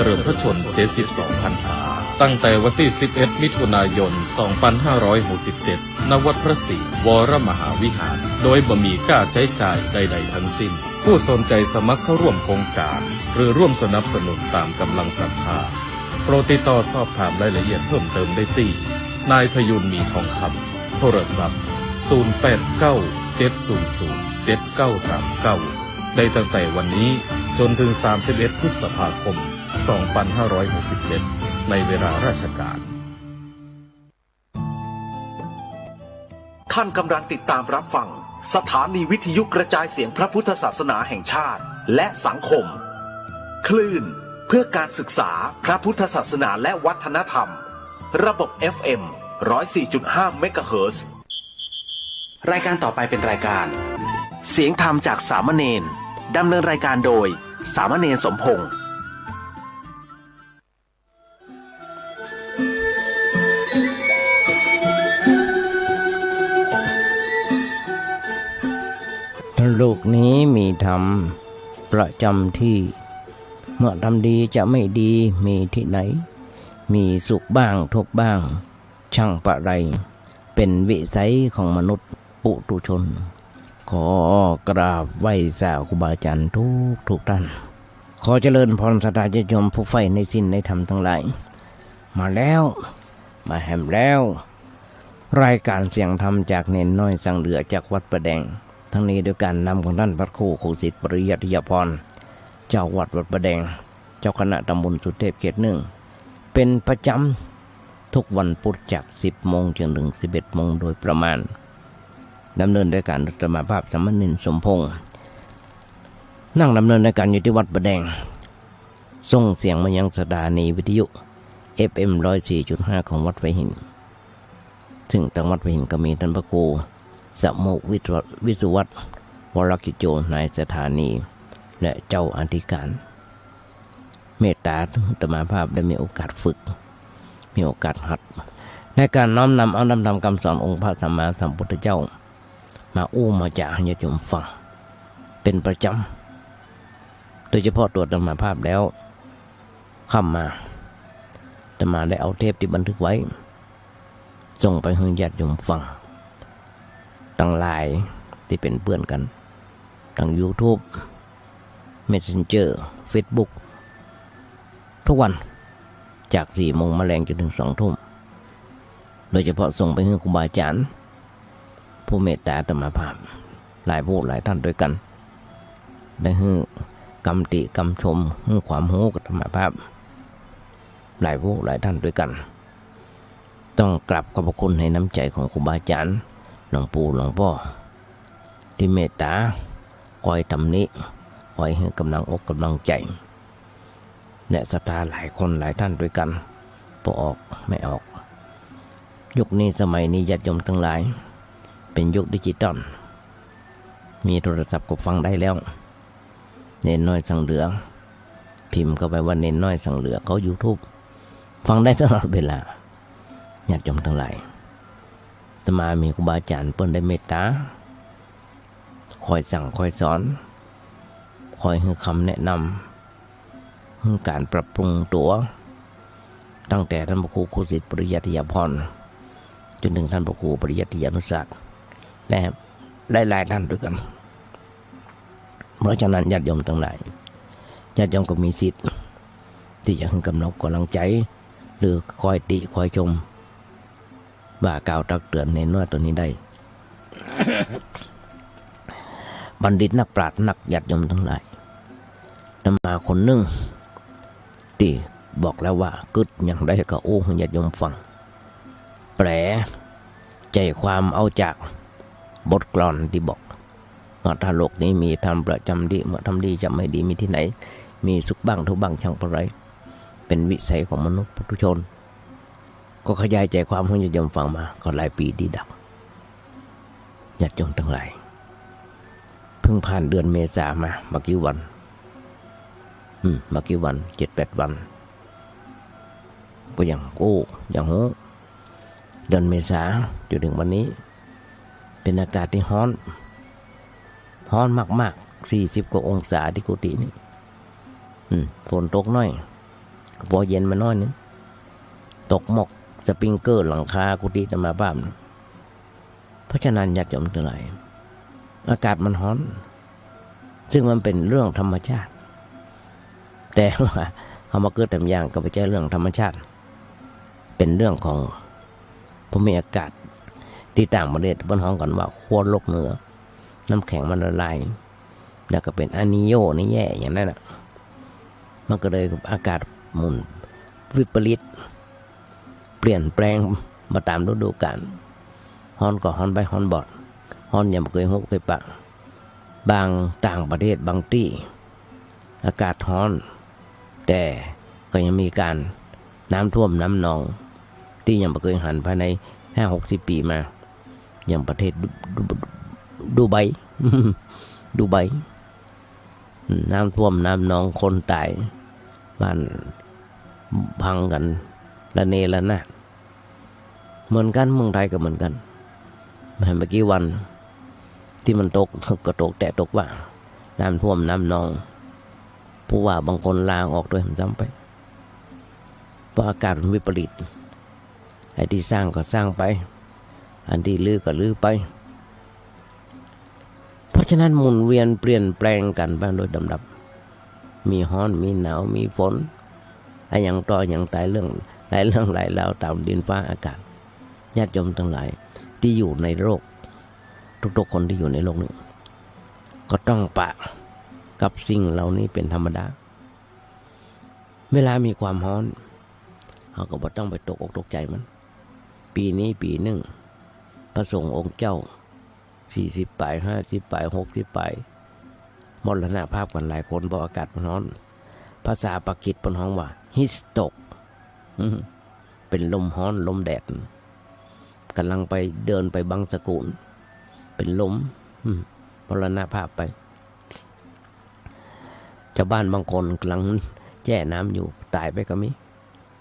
เลิมพระชนม์72 พรรษาตั้งแต่วันที่ 11 มิถุนายน 2567 ณ วัดพระศรีวรมหาวิหารโดยบ่มีค่าใช้จ่ายใดๆทั้งสิ้นผู้สนใจสมัครเข้าร่วมโครงการหรือร่วมสนับสนุนตามกำลังศรัทธาโปรดติดต่อสอบถามรายละเอียดเพิ่มเติมได้ที่นายพยุนมีทองคำโทรศัพท์ 0897007939 ได้ตั้งแต่วันนี้จนถึง 31 พฤษภาคม 2567 ในเวลาราชการท่านกำลังติดตามรับฟังสถานีวิทยุกระจายเสียงพระพุทธศาสนาแห่งชาติและสังคมคลื่นเพื่อการศึกษาพระพุทธศาสนาและวัฒนธรรมระบบ FM 104.5 เมกะเฮิรตซ์รายการต่อไปเป็นรายการเสียงธรรมจากสามเณรดำเนินรายการโดยสามเณรสมพงษ์โลกนี้มีธรรมประจำที่เมื่อทำดีจะไม่ดีมีที่ไหนมีสุขบ้างทุกข์บ้างช่างปะไรเป็นวิสัยของมนุษย์ปุถุชนขอกราบไหว้สาวครูบาอาจารย์ทุกท่านขอเจริญพรศรัทธาญาติโยมผู้ใฝ่ในศีลในธรรมทั้งหลายมาแล้วมาแหมแล้วรายการเสียงธรรมจากเนนน้อยสังเหลือจากวัดประแดงทั้งนี้ด้วยการนำของท่านพระครูโคสิทธิ์ปริยัติยพรเจ้าวัดประแดงเจ้าคณะตำบลสุเทพเขต 1เป็นประจำทุกวันพุธจาก 10 โมงจนถึง 11 โมงโดยประมาณดำเนินด้วยการรัตมาภาพสามเณรสมพงษ์นั่งดำเนินในการอยู่ที่วัดประแดงส่งเสียงมายังสถานีวิทยุ FM 104.5 ของวัดไผ่หินซึ่งทางวัดไผ่หินก็มีท่านพระครูสมุวิสุวัตรวรกิจโจนายสถานีและเจ้าอธิการเมตตาธรรมาภาพได้มีโอกาสฝึกมีโอกาสหัดในการน้อมนำเอานำธรรมคำสอนองค์พระสัมมาสัมพุทธเจ้ามามาจากญาติโยมฟังเป็นประจำโดยเฉพาะตัวธรรมาภาพแล้วเข้ามาธรรมาได้เอาเทปที่บันทึกไว้ส่งไปให้ญาติโยมฟังตั้งหลายที่เป็นเพื่อนกันทั้ง YouTube Messenger Facebook ทุกวันจาก 4 โมงมาแรงจนถึง 2 ทุ่มโดยเฉพาะส่งไปให้ครูบาอาจารย์ผู้เมตตาธรรมภาพหลายผู้หลายท่านด้วยกันได้ให้กำติกำชมให้ความรู้กับธรรมภาพหลายผู้หลายท่านด้วยกันต้องกลับขอบพระคุณให้น้ำใจของครูบาอาจารย์หลวงปู่หลวงพ่อที่เมตตาคอยตำหนิคอยให้กำลังอกกำลังใจและศรัทธาหลายคนหลายท่านด้วยกันพอออกไม่ออกยุคนี้สมัยนี้ญาติโยมทั้งหลายเป็นยุคดิจิตอลมีโทรศัพท์ก็ฟังได้แล้วเน้นน้อยสังเหลือพิมพ์เข้าไปว่าเน้นน้อยสังเหลือเขา YouTube ฟังได้ตลอดเวลาญาติโยมทั้งหลายอาตมามีครูบาอาจารย์เพิ่นได้เมตตาคอยสั่งคอยสอนคอยให้คำแนะนำให้การปรับปรุงตัวตั้งแต่ท่านพระครูโคสิทธิ์ปริยัติยพรจนถึงท่านพระครูปริยัติยานุศาสตร์และหลายๆท่านด้วยกันเพราะฉะนั้นญาติโยมทั้งหลายญาติโยมก็มีสิทธิ์ที่จะให้กำลังใจหรือคอยติคอยชมว่ากล่าวตักเตือนในน้อยตัวนี้ได้ บัณฑิตนักปราชญ์นักญาติโยมทั้งหลายนำมาคนหนึ่งที่บอกแล้วว่ากึศอย่างใดก็ให้ญาติโยมฟังแปลใจความเอาจากบทกลอนที่บอกว่าถ้าโลกนี้มีธรรมประจำดีเมื่อทำดีจะไม่ดีมีที่ไหนมีสุขบ้างทุกข์บ้างช่างปะไรเป็นวิสัยของมนุษย์ปุถุชนก็ขยายใจความให้ญาติโยมฟังมาก็หลายปีดีดักญาติโยมทั้งหลายเพิ่งผ่านเดือนเมษามาเมื่อกี้วัน มากี่วัน 7-8 วันก็ยังโอ้ยังโหเดือนเมษาจนถึงวันนี้เป็นอากาศที่ร้อนมากๆ40 กว่าองศาที่กุฏินี่ฝนตกน้อย ก็พอเย็นมาน้อยนึงตกหมอกสปริงเกอร์หลังคากุฏิธรรมภาพเพราะฉะนั้นญาติโยมทั้งหลายอากาศมันร้อนซึ่งมันเป็นเรื่องธรรมชาติแต่ว่าเอามาเกิดทำอย่างก็ไม่ใช่เรื่องธรรมชาติเป็นเรื่องของภูมิอากาศที่ต่างประเทศบนห้องกันว่าขั้วโลกเหนือน้ำแข็งมันละลายแล้วก็เป็นอานิโยนี่แย่อย่างนั้นนะมันก็เลยอากาศหมุนวิปริตเปลี่ยนแปลงมาตามฤดูกาลฮ้อนก็ฮ้อนไปฮ้อนบอดฮ้อนอย่างเคยฮกเคยปะบางต่างประเทศบางที่อากาศฮ้อนแต่ก็ยังมีการน้ำท่วมน้ำหนองที่ยังไม่เคยหันภายใน50-60 ปีมาอย่างประเทศดูไบ ดูไบน้ำท่วมน้ำหนองคนตายบ้านพังกันละเนระนาดเหมือนกันเมืองไทยก็เหมือนกันเมื่อกี้วันที่มันตกก็ตกแต่ตกว่าน้ำท่วมน้ำหนองผู้ว่าบางคนลาออกด้วยซ้ำไปเพราะอากาศมันวิปริตไอ้ที่สร้างก็สร้างไปอันที่ลื้อก็ลื้อไปเพราะฉะนั้นหมุนเวียนเปลี่ยนแปลงกันบ้างโดยลำดับมีร้อนมีหนาวมีฝนไอ้อย่างต่ออย่างตายเรื่องหลายราวตามดินฟ้าอากาศญาติโยมทั้งหลายที่อยู่ในโลกทุกๆคนที่อยู่ในโลกนี้ก็ต้องปะกับสิ่งเหล่านี้เป็นธรรมดาเวลามีความร้อนเราก็บ่ต้องไปตกอกตกใจมันปีนี้ปีหนึ่งพระสงฆ์องค์เจ้า40 ปลาย50 ปลาย60 ปลายมรณภาพกันหลายคนเพราะอากาศมันร้อนภาษาปากีสถานห้องว่าฮิสโตกเป็นลมร้อนลมแดดกำลังไปเดินไปบางสกุลเป็นลมมรณภาพไปชาวบ้านบางคนกำลังแช่น้ำอยู่ตายไปก็มี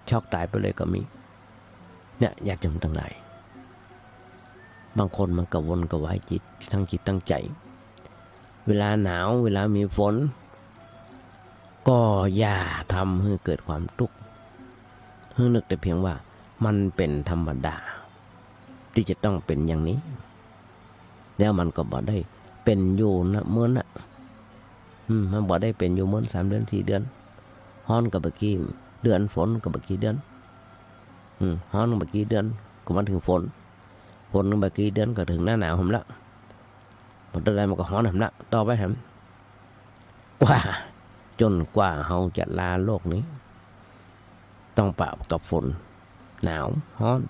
ช็อกตายไปเลยก็มีเนี่ยอยากจะตั้งหลายบางคนมันกระวนกระวายจิตทั้งจิตทั้งใจเวลาหนาวเวลามีฝนก็อย่าทำให้เกิดความทุกข์ให้นึกแต่เพียงว่ามันเป็นธรรมดาที่จะต้องเป็นอย่างนี้แล้วมันก็บ่ได้เป็นอยู่นะเหมือนมันบ่ได้เป็นอยู่เหมือน3 เดือน 4 เดือนฮ้อนกับเมื่อกี้เดือนฝนกับเมื่อกี้เดือนฮ้อนกับเมื่อกี้เดือนก็มาถึงฝนกับเมื่อกี้เดือนก็ถึงหน้าหนาวผมละมันตอนใดมันก็ฮ้อนผมละต่อไปผมกว่าจนกว่าเราจะลาโลกนี้ต้องปะกับฝนหนาวฮ้อน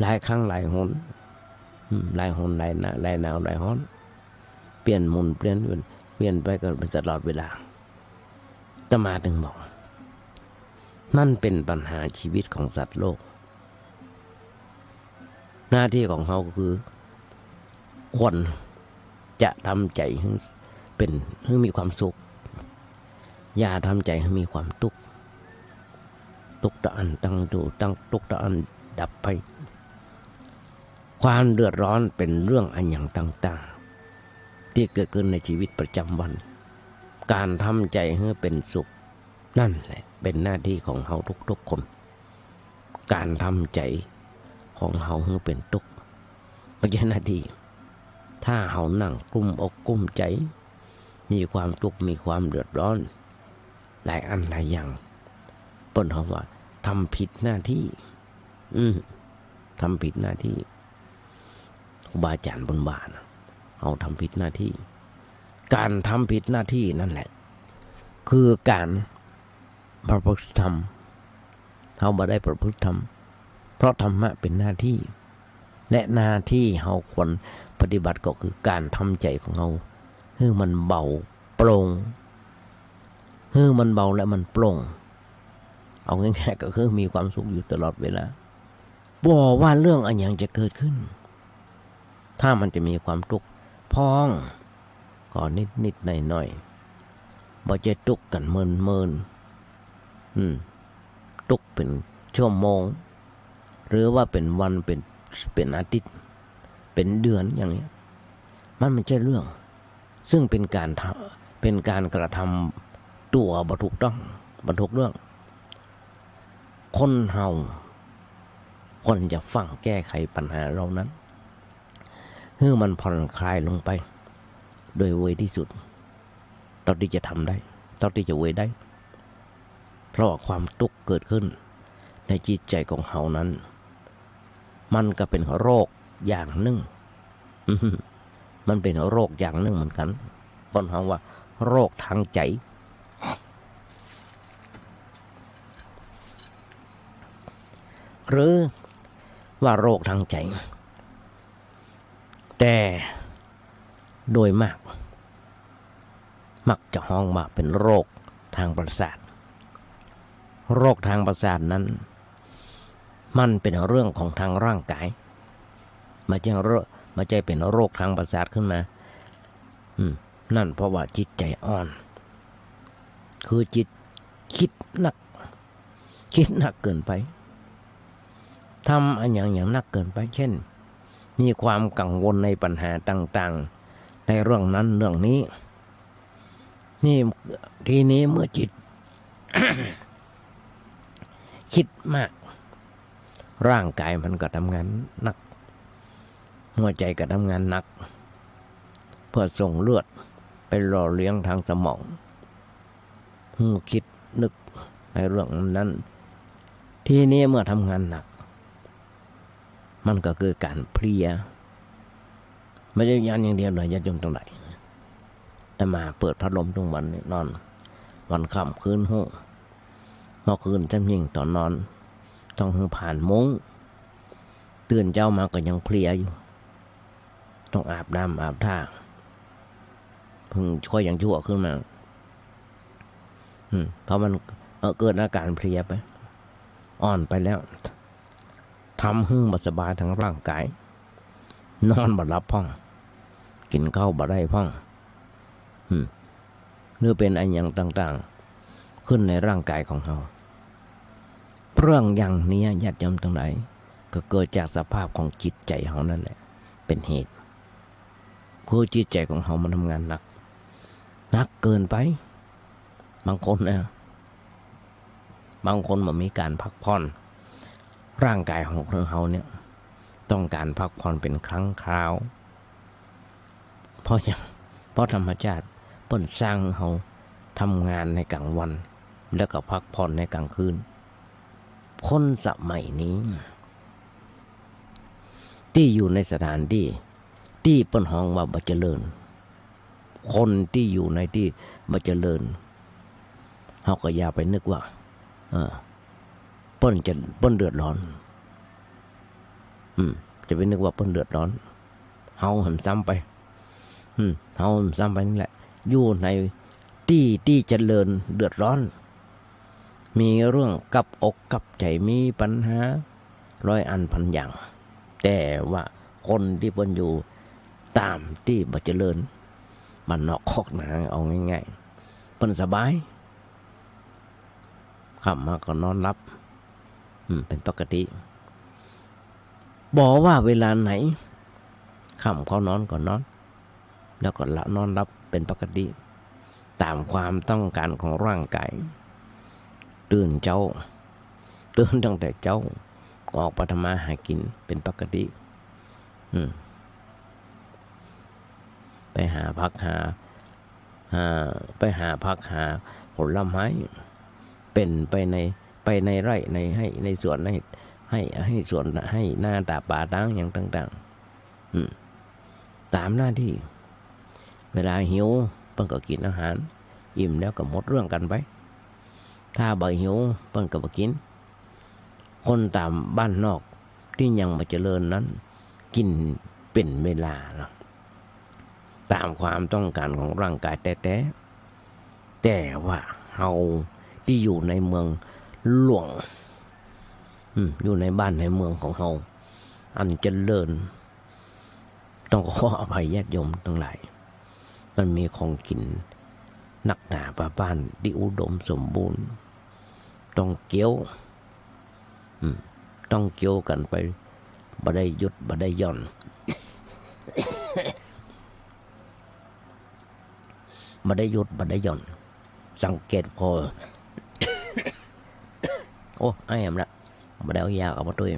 หลายครั้งหลายหนหลายหนหลายหนาวหลายฮ้อนเปลี่ยนหมุนเปลี่ยนไปก็เป็นตลอดเวลาอาตมาถึงบอกนั่นเป็นปัญหาชีวิตของสัตว์โลกหน้าที่ของเขาคือควรจะทำใจให้มีความสุขอย่าทำใจให้มีความทุกข์ตะอันตั้งทุกตะอันดับไปความเดือดร้อนเป็นเรื่องอันอย่างต่างๆที่เกิดขึ้นในชีวิตประจำวันการทำใจให้เป็นสุขนั่นแหละเป็นหน้าที่ของเราทุกๆคนการทำใจของเราให้เป็นทุกข์ไม่ใช่หน้าที่ถ้าเรานั่งกลุ้มอกกลุ้มใจมีความทุกข์มีความเดือดร้อนหลายอันหลายอย่างเปิ้นเขาว่าทำผิดหน้าที่ทำผิดหน้าที่ครูบาอาจารย์บนบ้านเขาทำผิดหน้าที่การทำผิดหน้าที่นั่นแหละคือการประพฤติธรรมเขาบ่ได้ประพฤติธรรมเพราะธรรมะเป็นหน้าที่และหน้าที่เขาควรปฏิบัติก็คือการทำใจของเขาให้มันเบาโปร่งให้มันเบาและมันโปร่งเอาง่ายๆก็คือมีความสุขอยู่ตลอดเวลาบ่ว่าเรื่องอันยังจะเกิดขึ้นถ้ามันจะมีความทุกข์พ้องก่อนนิดหน่อยบ่จะทุกข์กันเมินทุกข์เป็นชั่วโมงหรือว่าเป็นวันเป็นอาทิตย์เป็นเดือนอย่างนี้มันไม่ใช่เรื่องซึ่งเป็นการกระทำตัวบ่ถูกต้องบ่ถูกเรื่อง คนเฮาคนจะฟังแก้ไขปัญหาเรานั้นให้มันผ่อนคลายลงไปโดยเวยที่สุดเท่าที่จะทำได้เท่าที่จะเวยได้เพราะความทุกข์เกิดขึ้นในจิตใจของเฮานั้นมันก็เป็นโรคอย่างหนึ่งมันเป็นโรคอย่างหนึ่งเหมือนกันต้นเฮาว่าโรคทางใจหรือว่าโรคทางใจแต่โดยมากมักจะห้องว่าเป็นโรคทางประสาทโรคทางประสาทนั้นมันเป็นเรื่องของทางร่างกายมาจะเป็นโรคทางประสาทขึ้นมานั่นเพราะว่าจิตใจอ่อนคือจิตคิดหนักเกินไปทำอันอย่างหนักเกินไปเช่นมีความกังวลในปัญหาต่างๆในเรื่องนั้นเรื่องนี้นี่ทีนี้เมื่อจิต คิดมากร่างกายมันก็ทำงานหนักหัวใจก็ทำงานหนักเพื่อส่งเลือดไปหล่อเลี้ยงทางสมองคิดนึกในเรื่องนั้นทีนี้เมื่อทำงานหนักมันก็คือการเพลียไม่ได้ยันอย่างเดียวเลยยัดยงตรงไหนแต่มาเปิดพัดลมทุกวันนอนวันค่ำคืนหูเมื่อคืนจำยิ่งตอนนอนต้องผ่านมุ้งตื่นเจ้ามาก็ยังเพลียอยู่ต้องอาบน้ำอาบท่าเพิ่งค่อยยังชั่วขึ้นมาเพราะมันเกิดอาการเพลียไปอ่อนไปแล้วทำให้บ่สบายทั้งร่างกายนอนบ่หลับพ่องกินข้าวบ่ได้พ่องหรือเป็นอะไรอย่างต่างๆขึ้นในร่างกายของเราเรื่องอย่างนี้ญาติโยมทั้งหลายก็เกิดจากสภาพของจิตใจเรานั่นแหละเป็นเหตุคือจิตใจของเรามันทำงานหนักเกินไปบางคนมันมีการพักผ่อนร่างกายของเราเนี่ยต้องการพักผ่อนเป็นครั้งคราวเพราะธรรมชาติเปิ้นสร้างเราทำงานในกลางวันแล้วก็พักผ่อนในกลางคืนคนสมัยนี้ที่อยู่ในสถานที่เปิ้นห้องว่าบ่เจริญคนที่อยู่ในที่บ่เจริญเฮาก็อย่าไปนึกว่าเปิ้นเดือดร้อนจะไปนึกว่าเปิ้นเดือดร้อนเฮาหันซ้ำไปเฮาซ้ำไปนี่แหละอยู่ในที่เจริญเดือดร้อนมีเรื่องกับอกกับใจมีปัญหาร้อยอันพันอย่างแต่ว่าคนที่เปิ้นอยู่ตามที่บ่เจริญมันนอกคอกนาเอาง่ายๆเปิ้นสบายค่ำมาก็นอนหลับเป็นปกติบอกว่าเวลาไหนค่ำเขานอนก็นอนแล้วก็นอนหลับเป็นปกติตามความต้องการของร่างกายตื่นตั้งแต่เจ้าออกไปทำมาหากินเป็นปกติไปหาพักหาผลไม้เป็นไปในไร่ในสวนให้สวนให้หน้าตาป่าตั้งอย่างต่างๆตามหน้าที่เวลาหิวเพิ่นก็กินอาหารอิ่มแล้วก็หมดเรื่องกันไปถ้าบ่หิวเพิ่นก็บ่กินคนตามบ้านนอกที่ยังบ่เจริญนั้นกินเป็นเวลาตามความต้องการของร่างกายแต่ว่าเฮาที่อยู่ในเมืองหลวงอยู่ในบ้านในเมืองของเฮาอันเจริญต้องขออภัยญาติโยมทั้งหลายมันมีของกินนักหนาป่าบ้านที่อุดมสมบูรณ์ต้องเกี่ยวกันไปบ่ได้หยุดบ่ได้หย่อน บ่ได้หยุดบ่ได้หย่อนสังเกตพอ ข อ้ไอ้แอมละมาเดายาวเอามาด้วย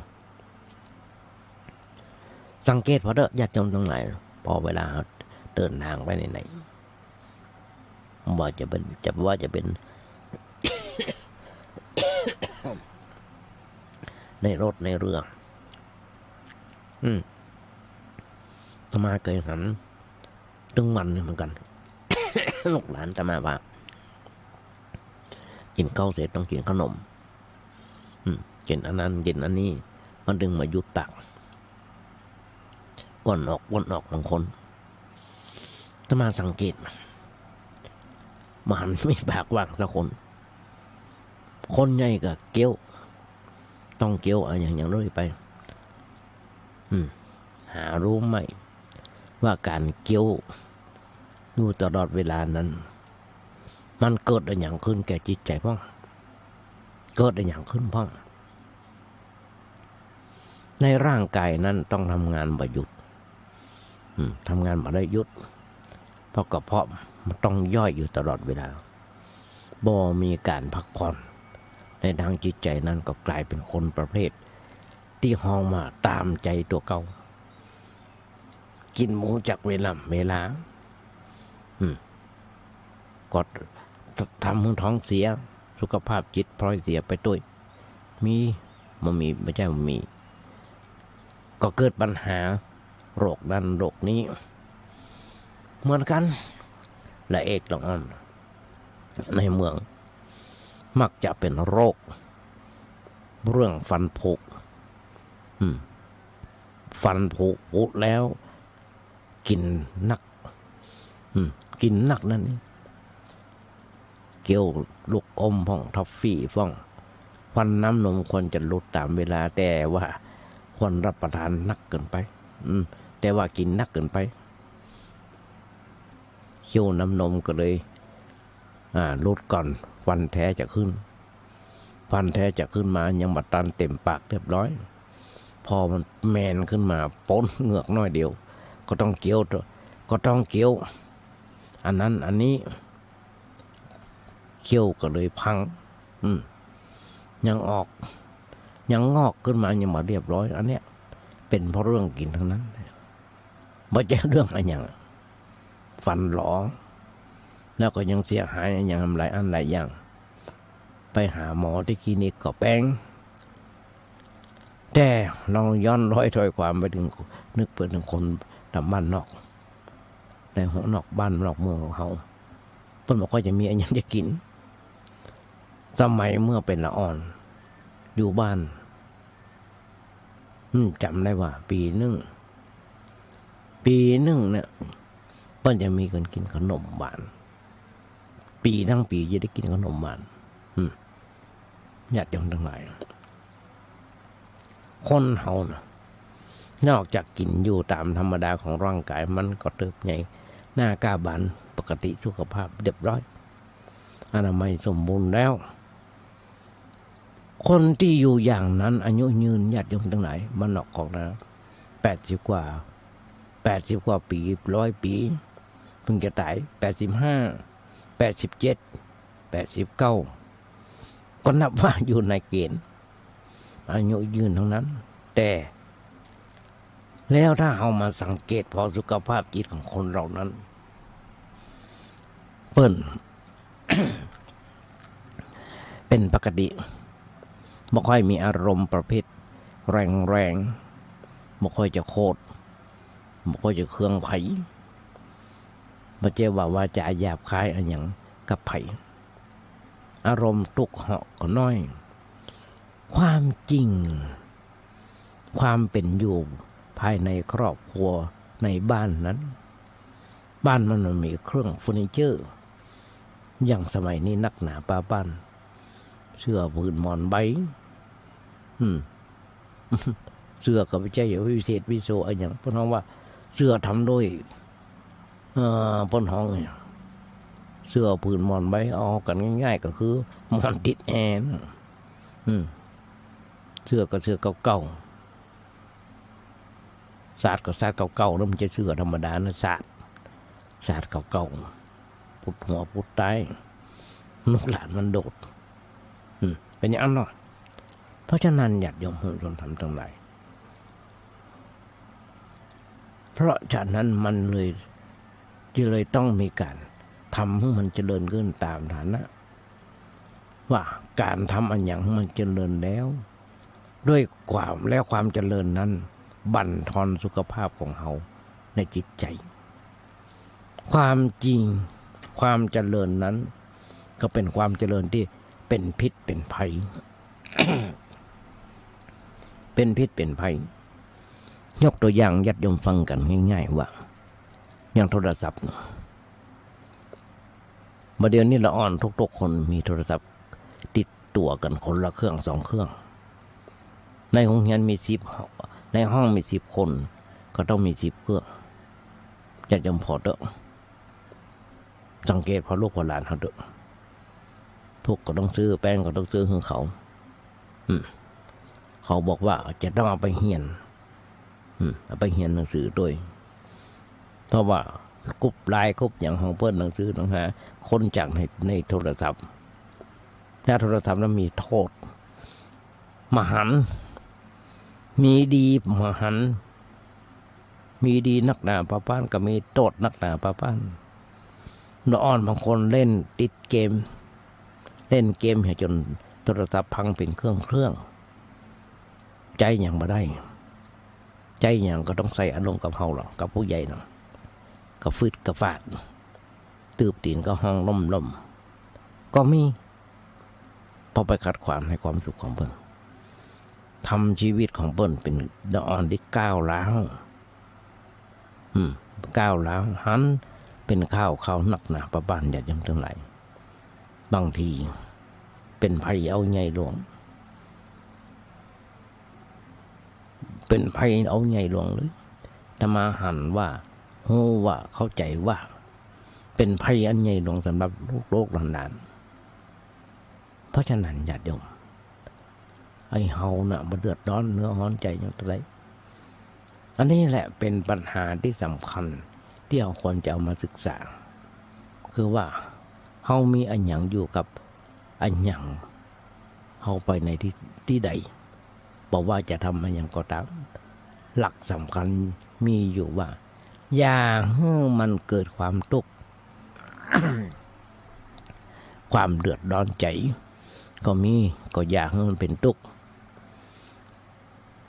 สังเกตพอเด้อญาติโยมทั้งหลายพอเวลาเดินทางไปไหนว่าจะเป็น ในรถในเรือตมาเคยหันตึงมันเหมือนกัน ลูกหลานตมาว่ากินข้าวเสร็จต้องกินขนมกินอันนั้นกินอันนี้มันดึงมายุดตักวนออกบางคนตมาสังเกตมันไม่ปากว่างสักคนใหญ่กับเกี้ยวต้องเกี้ยวอะไรอย่างนู้นไปหารู้ไหมว่าการเกี้ยวอยู่ตลอดเวลานั้นมันเกิดอะไรอย่างขึ้นแก่จิตใจพ่องเกิดอะไรอย่างขึ้นพ่องในร่างกายนั้นต้องทำงานประยุทธ์ทำงานมาได้ยุทธ์เพราะกระเพาะมันต้องย่อยอยู่ตลอดเวลาบ่มีการพักผ่อนในทางจิตใจนั้นก็กลายเป็นคนประเภทที่ห้องมาตามใจตัวเก่ากินหมูจากเวลาก็ทำให้ท้องเสียสุขภาพจิตพลอยเสียไปด้วยไม่ใช่มีก็เกิดปัญหาโรคนั้นโรคนี้เหมือนกันและเอกลองอ่อนในเมืองมักจะเป็นโรคเรื่องฟันผุฟันผุแล้วกินนักนั่นนี่เกี่ยวลูกอมพ่องท็อฟฟี่พ่องฟันน้ำนมควรจะลดตามเวลาแต่ว่าควรรับประทานนักเกินไปแต่ว่ากินนักเกินไปเคี่ยวน้ำนมก็เลยลดก่อนฟันแท้จะขึ้นมายังบัดตันเต็มปากเรียบร้อยพอมันแมนขึ้นมาป้นเหงือกน้อยเดียวก็ต้องเกี่ยวอันนั้นอันนี้เคี่ยวก็เลยพังยังงอกขึ้นมายังมาเรียบร้อยอันเนี้ยเป็นเพราะเรื่องกินทั้งนั้นไม่ใช่เรื่องอะไรอย่างฟันหลอแล้วก็ยังเสียหายอย่างหลายอย่างไปหาหมอที่คลินิกก็แป้งแต่ลองย้อนร้อยถ้อยความไปถึงนึกเปิดถึงคนตามบ้านนอกในหัวนอกบ้านนอกเมืองของเขาเพิ่นบอกว่าจะมีอะไรจะกินสมัยเมื่อเป็นละอ่อนอยู่บ้านจำได้ว่าปีหนึ่งเนี่ยเพิ่นจะมีคนกินขนมหวานทั้งปีจะได้กินขนมหวานญาติโยมทั้งหลายคนเฮานะนอกจากกินอยู่ตามธรรมดาของร่างกายมันก็เติบใหญ่หน้ากาบานปกติสุขภาพเรียบร้อยอนามัยสมบูรณ์แล้วคนที่อยู่อย่างนั้นอายุยืนญาติโยมทั้งหลายมันออกของนะ80 กว่าปี100 ปีเพิ่งจะตาย85 87 89ก็นับว่าอยู่ในเกณฑ์อายุยืนทั้งนั้นแต่แล้วถ้าเอามาสังเกตพอสุขภาพจิตของคนเรานั้นเปิ้น เป็นปกติไม่ค่อยมีอารมณ์ประเภทแรงไม่ค่อยจะโคตรไม่ค่อยจะเครื่องไผ่ไม่ใช่ว่าจะหยาบคายอะไรอย่างกับไผ่อารมณ์ตุกเหาะก็น้อยความจริงความเป็นอยู่ภายในครอบครัวในบ้านนั้นบ้านมันมีเครื่องเฟอร์นิเจอร์อย่างสมัยนี้นักหนาป้าบ้านเสื้อผืนหมอนใบเสื้อก็ไม่ใช่วิเศษวิโสอะไรอย่างเพราะน้องว่าเสื้อทำด้วยป้นห้องเนี่ยเสื้อผืนหมอนใบเอากันง่ายๆก็คือหมอนติดแอร์เสื้อก็เสื้อเก่าๆศาสตร์ก็ศาสตร์เก่าๆแล้วมันจะเสื้อธรรมดานะศาสตร์เก่าๆพุดหัวพุดใต้ลูกหลานมันโดดเป็นอย่างนั้นเนาะ เพราะฉะนั้นญาติโยมชนทำทั้งหลายเพราะฉะนั้นมันเลยต้องมีการทำให้มันเจริญขึ้นตามฐานะว่าการทำอันอย่างมันเจริญแล้วด้วยความเจริญนั้นบั่นทอนสุขภาพของเขาในจิตใจความจริงความเจริญนั้นก็เป็นความเจริญที่เป็นพิษเป็นภัย เป็นพิษเป็นภัยยกตัวอย่างญาติโยมฟังกันง่ายๆว่าอย่างโทรศัพท์เดี๋ยวนี้ละอ่อนทุกคนมีโทรศัพท์ติดตัวกันคนละเครื่อง2 เครื่องในโรงเรียนมี10ในห้องมี10 คนก็ต้องมี10 เครื่องญาติโยมพอเด้อสังเกตพอลูกพอหลานเขาเด้อพวกก็ต้องซื้อแป้งก็ต้องซื้อให้เขาเขาบอกว่าจะต้องเอาไปเรียนเอาไปเรียนหนังสือด้วยเพราะว่ากรุ๊ปไลน์กรุ๊ปอย่างของเปิ้ลหนังสือต้องหาคนจากในโทรศัพท์ถ้าโทรศัพท์นั้นมีโทษมหันต์มีดีมหันต์มีดีนักหนาป้าป้านก็มีโทษนักหนาป้าป้านละอ่อนบางคนเล่นติดเกมให้จนโทรศัพท์พังเป็นเครื่องใจอย่างมาได้ใจอย่างก็ต้องใส่อารมณ์กับเฮาหรอกกับผู้ใหญ่เนาะก็ฟึดก็ฟาดตืบตีนก็ห้องล่มก็มีพอไปขัดขวางให้ความสุขของเปิ้ลทำชีวิตของเปิ้ลเป็นละอ่อนที่ก้าวร้าวหันเป็นข้าวหนักหนาประบานอย่ายังทั้งหลายบางทีเป็นภัยเอาใหญ่หลวงเป็นภัยเอาใหญ่หลวงเลยถ้ามาหันว่าโหว่าเข้าใจว่าเป็นภัยอันใหญ่หลวงสำหรับโลกหลานเพราะฉะนั้นญาติโยมไอ้เฮาน่ะมาเดือดร้อนเนื้อร้อนใจอย่างไรอันนี้แหละเป็นปัญหาที่สำคัญที่เราควรจะเอามาศึกษาคือว่าเฮามีอันหยังอยู่กับอันหยังเฮาไปในที่ใดบอกว่าจะทำอันหยังก็ตามหลักสำคัญมีอยู่ว่าอย่าให้มันเกิดความทุกข์ ความเดือดร้อนใจก็อย่าให้มันเป็นทุกข์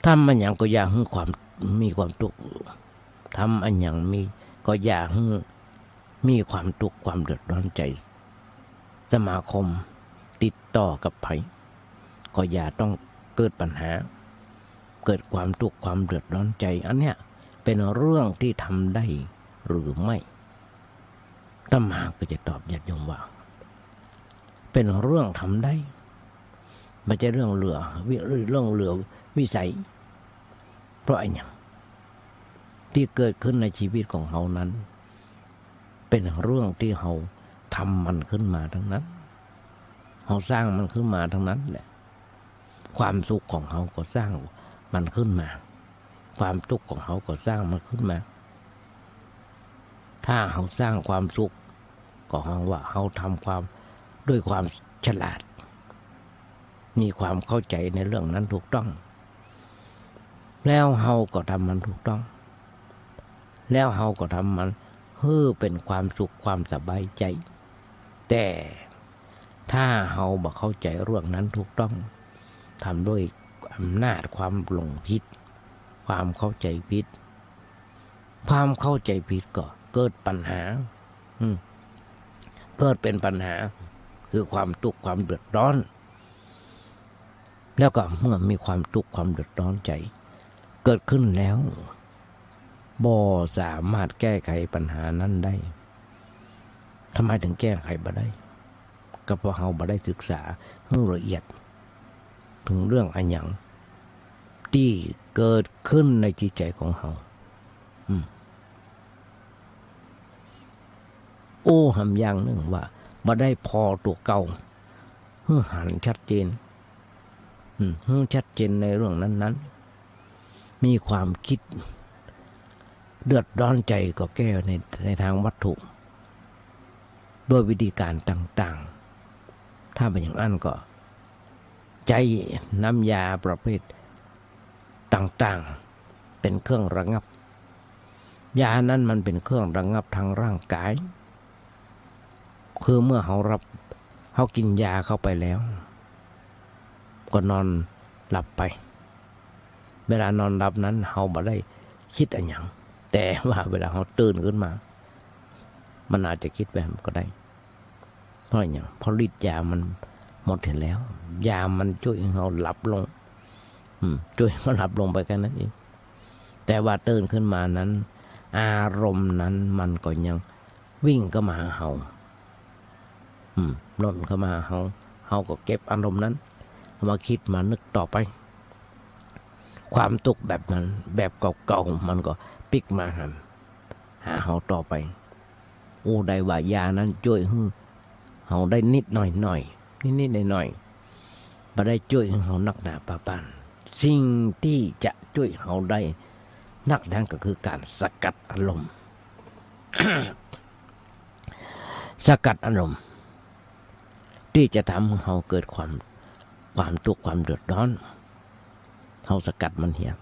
ทำอันหยังก็อย่าให้มีความทุกข์ทำอันหยังก็อย่าให้มีความทุกข์ความเดือดร้อนใจสมาคมติดต่อกับไผก็อย่าต้องเกิดปัญหาเกิดความทุกข์ความเดือดร้อนใจอันเนี้ยเป็นเรื่องที่ทำได้หรือไม่อาตมาก็จะตอบญาติโยมว่าเป็นเรื่องทำได้ไม่ใช่เรื่องเหลือวิสัยเพราะไอ้หยังที่เกิดขึ้นในชีวิตของเขานั้นเป็นเรื่องที่เขาทำมันขึ้นมาทั้งนั้นเขาสร้างมันขึ้นมาทั้งนั้นแหละความสุขของเขาก็สร้างมันขึ้นมาความทุกข์ของเขาก็สร้างมันขึ้นมาถ้าเขาสร้างความสุขก็เขาว่าเขาทำความด้วยความฉลาดมีความเข้าใจในเรื่องนั้นถูกต้องแล้วเขาก็ทำมันถูกต้องแล้วเขาก็ทำมันเพื่อเป็นความสุขความสบายใจแต่ถ้าเขาบอกเข้าใจเรื่องนั้นถูกต้องทำด้วยอำนาจความหลงผิดความเข้าใจผิดก็เกิดปัญหาเกิดเป็นปัญหาคือความทุกข์ความเดือดร้อนแล้วก็เมื่อมีความทุกข์ความเดือดร้อนใจเกิดขึ้นแล้วบ่สามารถแก้ไขปัญหานั้นได้ทำไมถึงแก้ไขบ่ได้ก็เพราะเราบ่ได้ศึกษาให้ละเอียดถึงเรื่องอันหยังที่เกิดขึ้นในจิตใจของเราหำอย่างหนึ่งว่าบ่ได้พอตัวเก่าหันชัดเจนชัดเจนในเรื่องนั้นมีความคิดเดือดร้อนใจก็แก้ในทางวัตถุโดยวิธีการต่างๆถ้าเป็นอย่างนั้นก็ ใจน้ำยาประเภทต่างๆเป็นเครื่องระงับยานั้นมันเป็นเครื่องระงับทางร่างกายคือเมื่อเขากินยาเข้าไปแล้วก็นอนหลับไปเวลานอนหลับนั้นเขาไม่ได้คิดอะไรอย่างแต่ว่าเวลาเขาตื่นขึ้นมามันอาจจะคิดแบบก็ได้เพราะอย่างเพราะฤทธิ์ยามันหมดเห็นแล้วยามันช่วยให้เราหลับลงช่วยเขาหลับลงไปแค่นั้นเองแต่ว่าตื่นขึ้นมานั้นอารมณ์นั้นมันก็ยังวิ่งเข้ามาหาเราล่นเข้ามาหาเราก็เก็บอารมณ์นั้นมาคิดมานึกต่อไปความทุกข์แบบนั้นแบบเก่าๆมันก็ปิกมาหาเราต่อไปโอ้ได้ว่ายานั้นช่วยให้เราได้นิดหน่อยหน่อยมาได้ช่วยให้เรานักหนาปะปานสิ่งที่จะช่วยเราได้นักนั้นก็คือการสกัดอารมณ์ สกัดอารมณ์ที่จะทำให้เราเกิดความทุกข์ความเดือดร้อนเราสกัดมันเหี่ย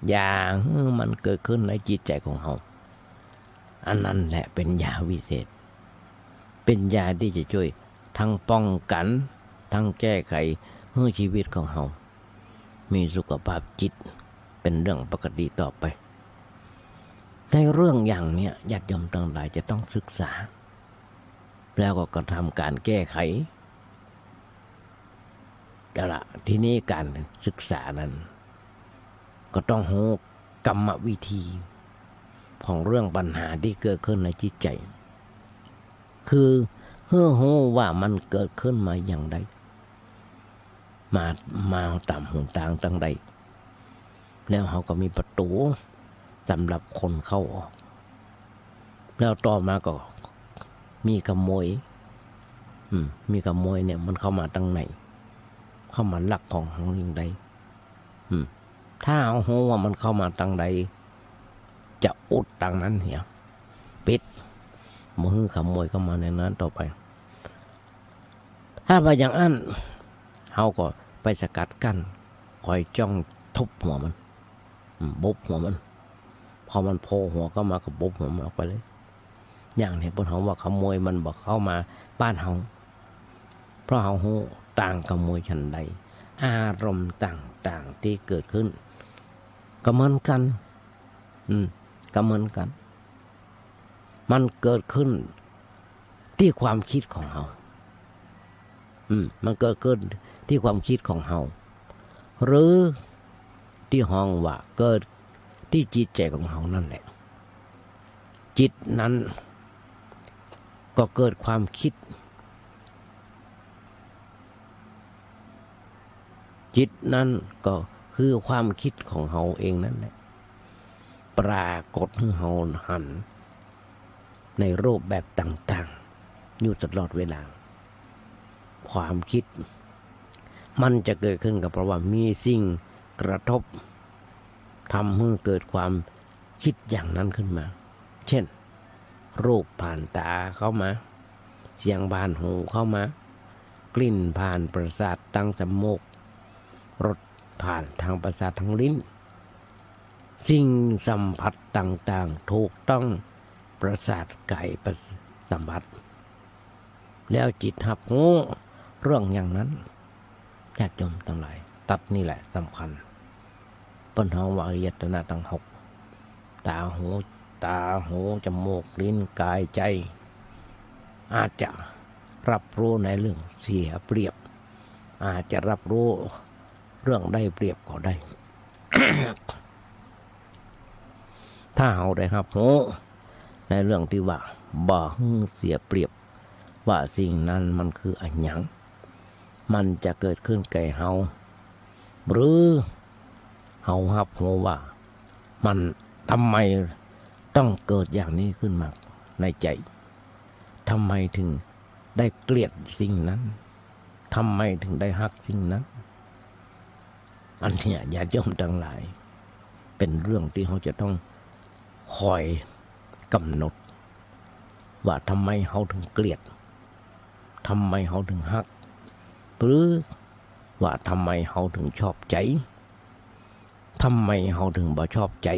อย่างมันเกิดขึ้นในจิตใจของเราอันนั้นแหละเป็นยาวิเศษเป็นยาที่จะช่วยทั้งป้องกันทั้งแก้ไขให้ชีวิตของเรามีสุขภาพจิตเป็นเรื่องปกติต่อไปในเรื่องอย่างเนี้ยญาติโยมทั้งหลายจะต้องศึกษาแล้วก็กระทำการแก้ไขแต่ละทีนี้การศึกษานั้นก็ต้องรู้กรรมวิธีของเรื่องปัญหาที่เกิดขึ้นในจิตใจคือรู้ว่ามันเกิดขึ้นมาอย่างไรมาตามหนทางตั้งใดแล้วเขาก็มีประตูสำหรับคนเข้าออกแล้วต่อมาก็มีขโมยเนี่ยมันเข้ามาตั้งไหนเข้ามาลักของเขาอย่างใดถ้าเอาหัวว่ามันเข้ามาตั้งใดจะอุดตั้งนั้นเหี่ยปิดมือขโมยเข้ามาในนั้นต่อไปถ้าไปอย่างนั้นเขาก็ไปสกัดกั้นคอยจ้องทุบหัวมันบุบหัวมันพอมันโผล่หัวเข้ามาก็บุบหัวมันออกไปเลยอย่างนี้พวกเขาว่าขโมยมันบอกเข้ามาบ้านเขาเพราะเขาต่างขโมยฉันใดอารมณ์ต่างๆที่เกิดขึ้นก็เหมือนกันก็เหมือนกันมันเกิดขึ้นที่ความคิดของเรามันเกิดขึ้นที่ความคิดของเราหรือที่ห้องว่าเกิดที่จิตใจของเรานั่นแหละจิตนั้นก็เกิดความคิดจิตนั้นก็คือความคิดของเราเองนั่นแหละปรากฏให้เราหันในรูปแบบต่างๆอยู่ตลอดเวลาความคิดมันจะเกิดขึ้นก็เพราะว่ามีสิ่งกระทบทำให้เกิดความคิดอย่างนั้นขึ้นมาเช่นรูปผ่านตาเข้ามาเสียงผ่านหูเข้ามากลิ่นผ่านประสาททางจมูกรสผ่านทางประสาททางลิ้นสิ่งสัมผัสต่างๆถูกต้องประสาทกายสัมผัสแล้วจิตหับหูเรื่องอย่างนั้นญาติโยมทั้งหลายตัดนี่แหละสำคัญปัญหาวาริยตนะทั้งหกตาหูจมูกลิ้นกายใจอาจจะรับรู้ในเรื่องเสียเปรียบอาจจะรับรู้เรื่องได้เปรียบก็ได้ ถ้าเราได้ครับในเรื่องที่ว่าบ่เสียเปรียบว่าสิ่งนั้นมันคืออันหยังมันจะเกิดขึ้นแก่เราหรือเราครับว่ามันทำไมต้องเกิดอย่างนี้ขึ้นมาในใจทำไมถึงได้เกลียดสิ่งนั้นทำไมถึงได้ฮักสิ่งนั้นอันเนี้ยญาติโยมทั้งหลายเป็นเรื่องที่เขาจะต้องคอยกำหนดว่าทำไมเขาถึงเกลียดทำไมเขาถึงฮักหรือ ว่าทำไมเขาถึงชอบใจทำไมเขาถึงบ่ชอบใจ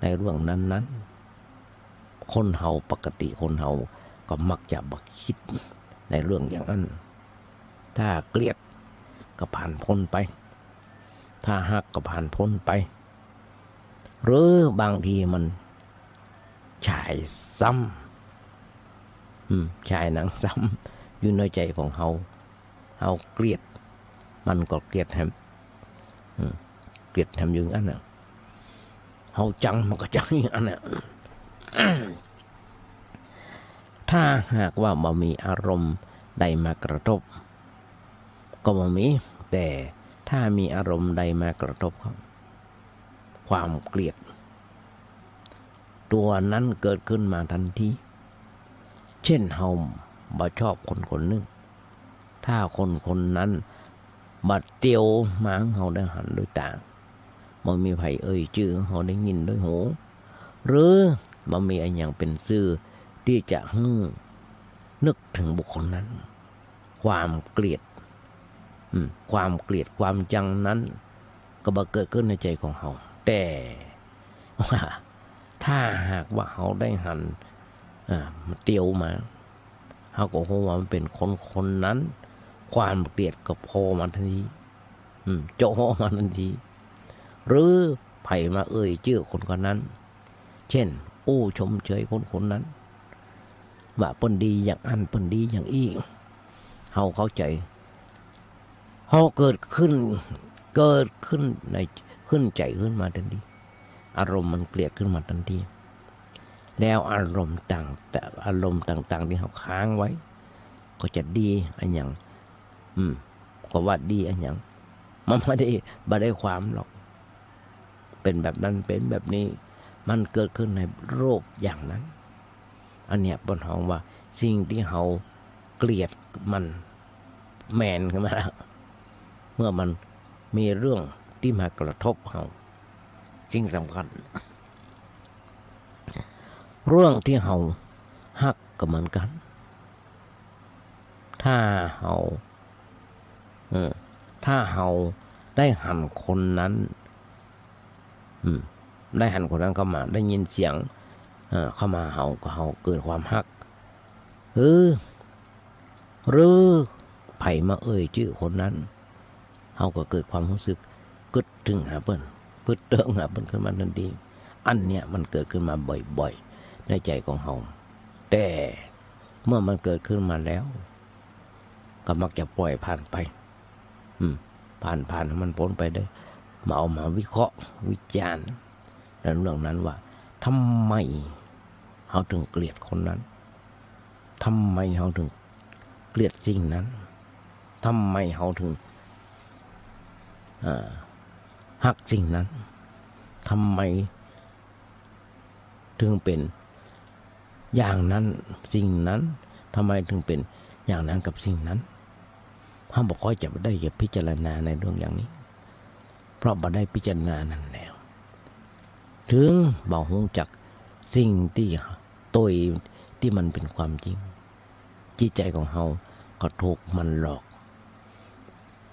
ในเรื่องนั้นคนเฮาปกติคนเฮาก็มักจะบักคิดในเรื่องอย่างนั้นถ้าเกลียดก็ผ่านพ้นไปถ้าฮักก็ผ่านพ้นไปหรือบางทีมันฉายซ้ำฉายหนังซ้ำอยู่ในใจของเฮาเกลียดมันก็เกลียดแฮมเกลียดแฮมอย่างนั้นน่ะเฮาจังมันก็จังอย่างนั้นน่ะ ถ้าหากว่าบ่มีอารมณ์ใดมากระทบก็บ่มีแต่ถ้ามีอารมณ์ใดมากระทบความเกลียดตัวนั้นเกิดขึ้นมาทันทีเช่นเฮาบ่ชอบคนคนหนึ่งถ้าคนคนนั้นบัดเตียวมาเฮาได้หันด้วยตาบ่มีไผเอ่ยชื่อเฮาได้ยินด้วยหูหรือบ่มีอันอย่างเป็นซื่อที่จะนึกถึงบุคคลนั้นความเกลียดความจังนั้นก็บ่เกิดขึ้นในใจของเฮาแต่ว่าถ้าหากว่าเฮาได้หันเตียวมาเฮาก็คงว่ามันเป็นคนนั้นความเกลียดก็โผล่มาทันทีโจมาทันทีหรือไผมาเอ่ยชื่อคนคนนั้นเช่นอู้ชมเชยคนนั้นว่าเปิ้นดีอย่างอันเปิ้นดีอย่างอี้เฮาเข้าใจเฮาเกิดขึ้นในขึ้นใจขึ้นมาทันทีอารมณ์มันเกลียดขึ้นมาทันทีแล้วอารมณ์ต่างที่เฮาค้างไว้ก็จะดีอันอย่างก็ว่าดีอันอย่างมันไม่ได้ความหรอกเป็นแบบนั้นเป็นแบบนี้มันเกิดขึ้นในโรคอย่างนั้นอันเนี้ยบนห้องว่าสิ่งที่เขาเกลียดมันแมนขึ้นมาเมื่อมันมีเรื่องที่มากระทบเขาสิ่งสำคัญเรื่องที่เขาฮักก็เหมือนกันถ้าเขาได้หันคนนั้นเข้ามาได้ยินเสียงเข้ามาเฮาเกิดความฮักหรือไผมาเอ่ยชื่อคนนั้นเฮาก็เกิดความรู้สึกกึดถึงหาเปิ้นพึดเติงหาเปิ้นขึ้นมาทันทีอันเนี้ยมันเกิดขึ้นมาบ่อยๆในใจของเฮาแต่เมื่อมันเกิดขึ้นมาแล้วก็มักจะปล่อยผ่านไปผ่านมันพ้นไปได้มาเอามาวิเคราะห์วิจารณ์ในเรื่องนั้นว่าทำไมเขาถึงเกลียดคนนั้นทำไมเขาถึงเกลียดสิ่งนั้นทำไมเขาถึงฮักสิ่งนั้นทำไมถึงเป็นอย่างนั้นสิ่งนั้นทำไมถึงเป็นอย่างนั้นกับสิ่งนั้นเขาบอกค่อยจะได้พิจารณาในเรื่องอย่างนี้เพราะบ่ได้พิจารณานั่นแล้วถึงบ่ฮู้จักสิ่งที่มันเป็นความจริงจิตใจของเฮาก็ถูกมันหลอก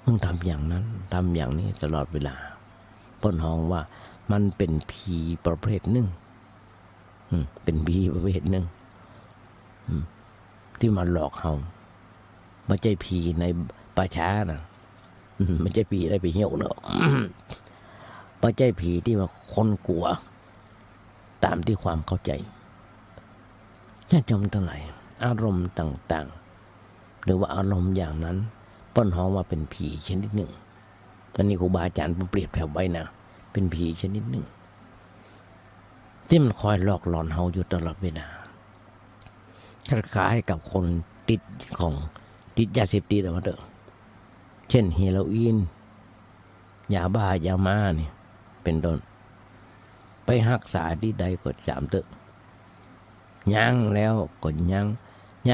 มึงทำอย่างนั้นทำอย่างนี้ตลอดเวลาเปิ้นฮ้องว่ามันเป็นผีประเภทหนึ่งเป็นผีประเภทหนึ่งที่มาหลอกเฮาไม่ใช่ผีในป่าช้านะไม่ใช่ผีได้ไปเหี่ยวเนอะไม่ใช่ผีที่มาคนกลัวตามที่ความเข้าใจญาติโยมทั้งหลายอารมณ์ต่างๆหรือว่าอารมณ์อย่างนั้นเปิ้นฮ้องว่าเป็นผีชนิดหนึ่งตอนนี้ครูบาอาจารย์เปรียบแผ่วไว้นะเป็นผีชนิดหนึ่งที่มันคอยหลอกหลอนเฮาอยู่ตลอดเวลาคล้ายๆกับคนติดยาเสพติดว่าเด้อเช่นเฮโรอีนยาบ้ายามาเนี่ยเป็นต้นไปรักษาที่ใดก็จามเถอะยั้งแล้วก็ยั้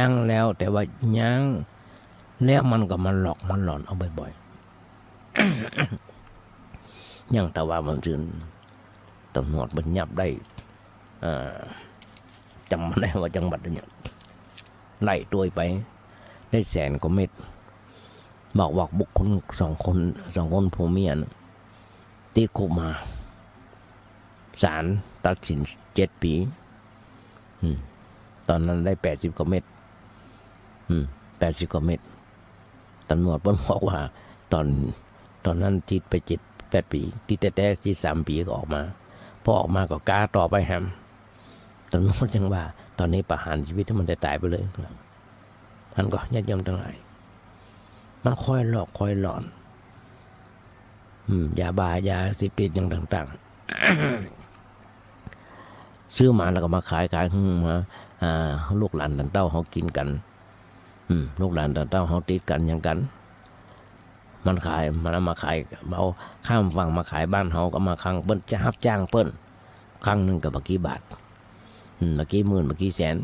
งแล้วแต่ว่ายั้งแล้วมันก็มันหลอกมันหลอนเอาบ่อยๆ ยังแต่ว่ามันถึงตำรวจมันยับได้จำไม่ได้ว่าจังหวัดเนี่ยไล่ตัวไปได้100,000 กว่าเม็ด บอกว่าบุคคลสองคนผัวเมียนะติดคุกมาศาลตัดสิน7 ปีตอนนั้นได้80 กว่าเม็ด80 กว่าเม็ดตำรวจบอกว่าตอนนั้นติดไป8 ปีติดแต่ที่3 ปีก็ออกมาพอออกมาก็กล้าต่อไปแฮมตำรวจยังว่าตอนนี้ประหารชีวิตให้มันได้ตายไปเลยมันก็ญาติโยมทั้งหลายมันค่อยหลอกค่อยหลอนยาบ้ายาเสพติดอย่างต่างๆ ซื้อมาแล้วก็มาขายมาลูกหลานตันเต้าเขากินกันลูกหลานตันเต้าเขาติดกันอย่างกันมันขายมันเอามาขายเอาข้ามฝั่งมาขายบ้านเขาก็มาครั้งเปิ้นจะรับจ้างเปิ้นครั้งหนึ่งกับบักกี่บาทบักกี่หมื่นบักกี่แสน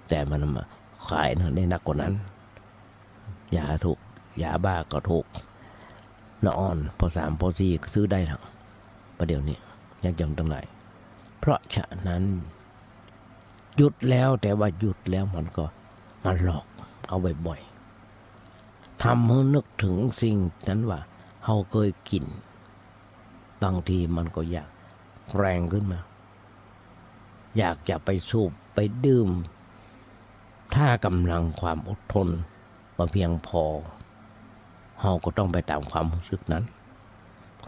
แต่มันมาขายได้นักกว่านั้นยาถูกยาบ้าก็ถูกละอ่อนพอ3 พอ 4ซื้อได้ทั้งประเดี๋ยวนี้ยังจำตั้งหลายเพราะฉะนั้นหยุดแล้วแต่ว่าหยุดแล้วมันก็มันหลอกเอาบ่อยๆทำให้นึกถึงสิ่งนั้นว่าเราเคยกินบางทีมันก็อยากแรงขึ้นมาอยากจะไปสูบไปดื่มถ้ากำลังความอดทนมาเพียงพอเราก็ต้องไปตามความรู้สึกนั้น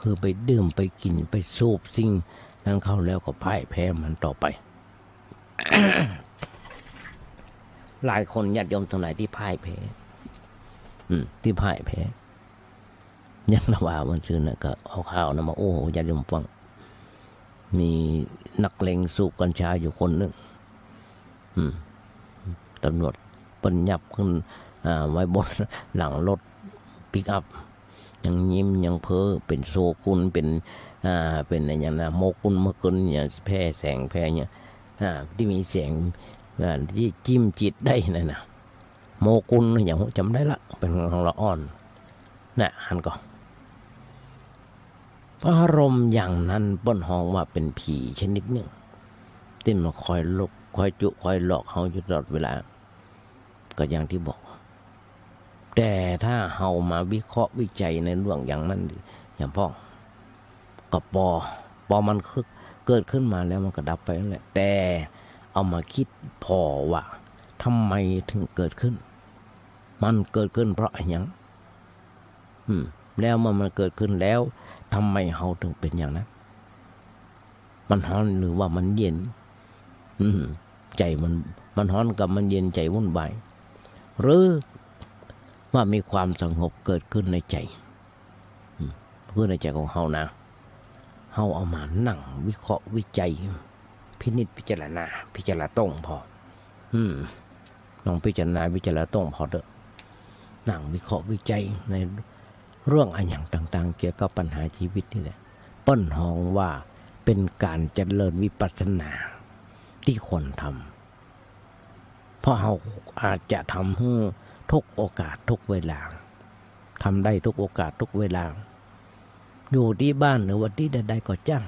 คือไปดื่มไปกินไปสูบสิ่งนั้นเข้าแล้วก็พ่ายแพ้มันต่อไป หลายคนญาติโยมตรงไหนที่พ่ายแพ้ที่พ่ายแพ้ยังระว่าวันซื่อน่ะก็เอาข่าวนะมาโอ้ญาติโยมฟังมีนักเลงสูบกัญชาอยู่คนหนึ่งตำรวจปัญญับขึ้นไว้บนหลังรถปิกอัพยังยิ้มยังเพ้อเป็นโซกุลเป็นอะไรอย่างนั้นโมกุลเมื่อกุลอย่างแพ้แสงแพ้เนี่ยที่มีแสงที่จิ้มจิตได้นั่นนะโมกุลอย่างจำได้ละเป็นของละอ่อนน่ะหันก็อารมณ์อย่างนั้นเปิ้นห้องว่าเป็นผีชนิดหนึ่งที่มันคอยลุกคอยจุคอยหลอกเขาอยู่ตลอดเวลาก็อย่างที่บอกแต่ถ้าเฮามาวิเคราะห์วิจัยในเรื่องอย่างนั้นอย่างพ่อกับปอมันเกิดขึ้นมาแล้วมันก็ดับไปนั่นแหละแต่เอามาคิดพอว่าทำไมถึงเกิดขึ้นมันเกิดขึ้นเพราะอะไรอย่างแล้วมันเกิดขึ้นแล้วทำไมเฮาถึงเป็นอย่างนั้นมันร้อนหรือว่ามันเย็นใจมันร้อนกับมันเย็นใจวุ่นวายหรือว่ามีความสงบเกิดขึ้นในใจเพื่อในใจของเฮานะเฮาเอามานั่งวิเคราะห์วิจัยพินิจพิจารณาต้องพอลองพิจารณาวิจารณาต้องพอเถอะนั่งวิเคราะห์วิจัยในเรื่องอะไรอย่างต่างๆเกี่ยวกับปัญหาชีวิตนี่แหละเปิ้นฮ้องว่าเป็นการเจริญวิปัสสนาที่ควรทำเพราะเราอาจจะทำให้ทุกโอกาสทุกเวลาทำได้ทุกโอกาสทุกเวลาอยู่ที่บ้านหรือว่าที่ใดๆก็จ้าง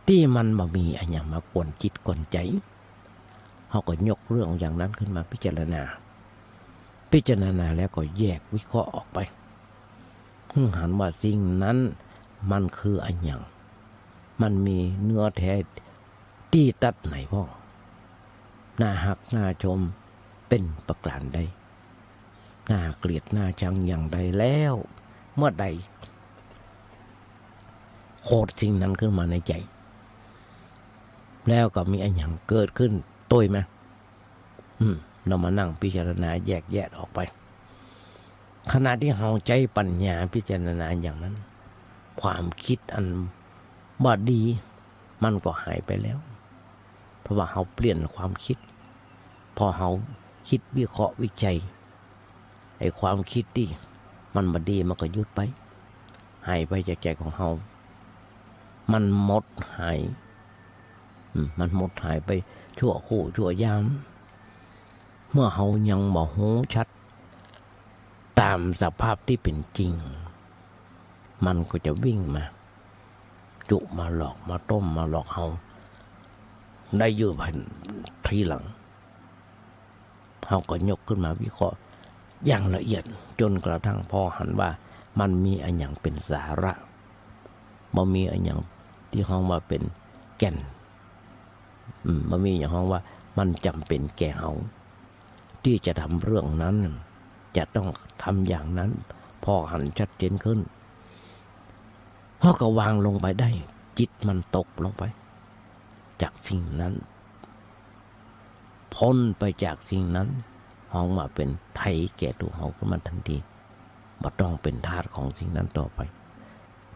ที่มันบ่มีอะไรอย่างมากวนจิตกวนใจเขาก็ยกเรื่องอย่างนั้นขึ้นมาพิจารณาแล้วก็แยกวิเคราะห์ออกไปหันว่าสิ่งนั้นมันคืออะไรอย่างมันมีเนื้อแท้ที่ตัดไหนพ่อน่าหักน่าชมเป็นประการใดน่าเกลียดน่าชังอย่างใดแล้วเมื่อใดโคตรสิ่งนั้นขึ้นมาในใจแล้วก็มีอะไรอย่างเกิดขึ้นต้ยไหมเรามานั่งพิจารณาแยกแยะออกไปขณะที่เราใจปัญญาพิจารณาอย่างนั้นความคิดอันบ่ดีมันก็หายไปแล้วเพราะว่าเราเปลี่ยนความคิดพอเราคิดวิเคราะห์วิจัยไอ้ความคิดที่มันบ่ดีมันก็หยุดไปหายไปจากใจของเรามันหมดหายไปชั่วคู่ชั่วยามเมื่อเรายังบ่รู้ชัดตามสภาพที่เป็นจริงมันก็จะวิ่งมาจุมาหลอกมาต้มมาหลอกเราได้อยู่ทีหลังเราก็ยกขึ้นมาวิเคราะห์ อย่างละเอียดจนกระทั่งพอหันว่ามันมีอันอย่างเป็นสาระบ่มีอันอย่างที่ห้องว่าเป็นแก่นบ่มีอย่างห้องว่ามันจำเป็นแก่เฮาที่จะทำเรื่องนั้นจะต้องทำอย่างนั้นพอหันชัดเจนขึ้นเฮาก็วางลงไปได้จิตมันตกลงไปจากสิ่งนั้นพ้นไปจากสิ่งนั้นห้องมาเป็นไทยแก่ตัวเฮาขึ้นมาทันทีบ่ต้องเป็นทาสของสิ่งนั้นต่อไป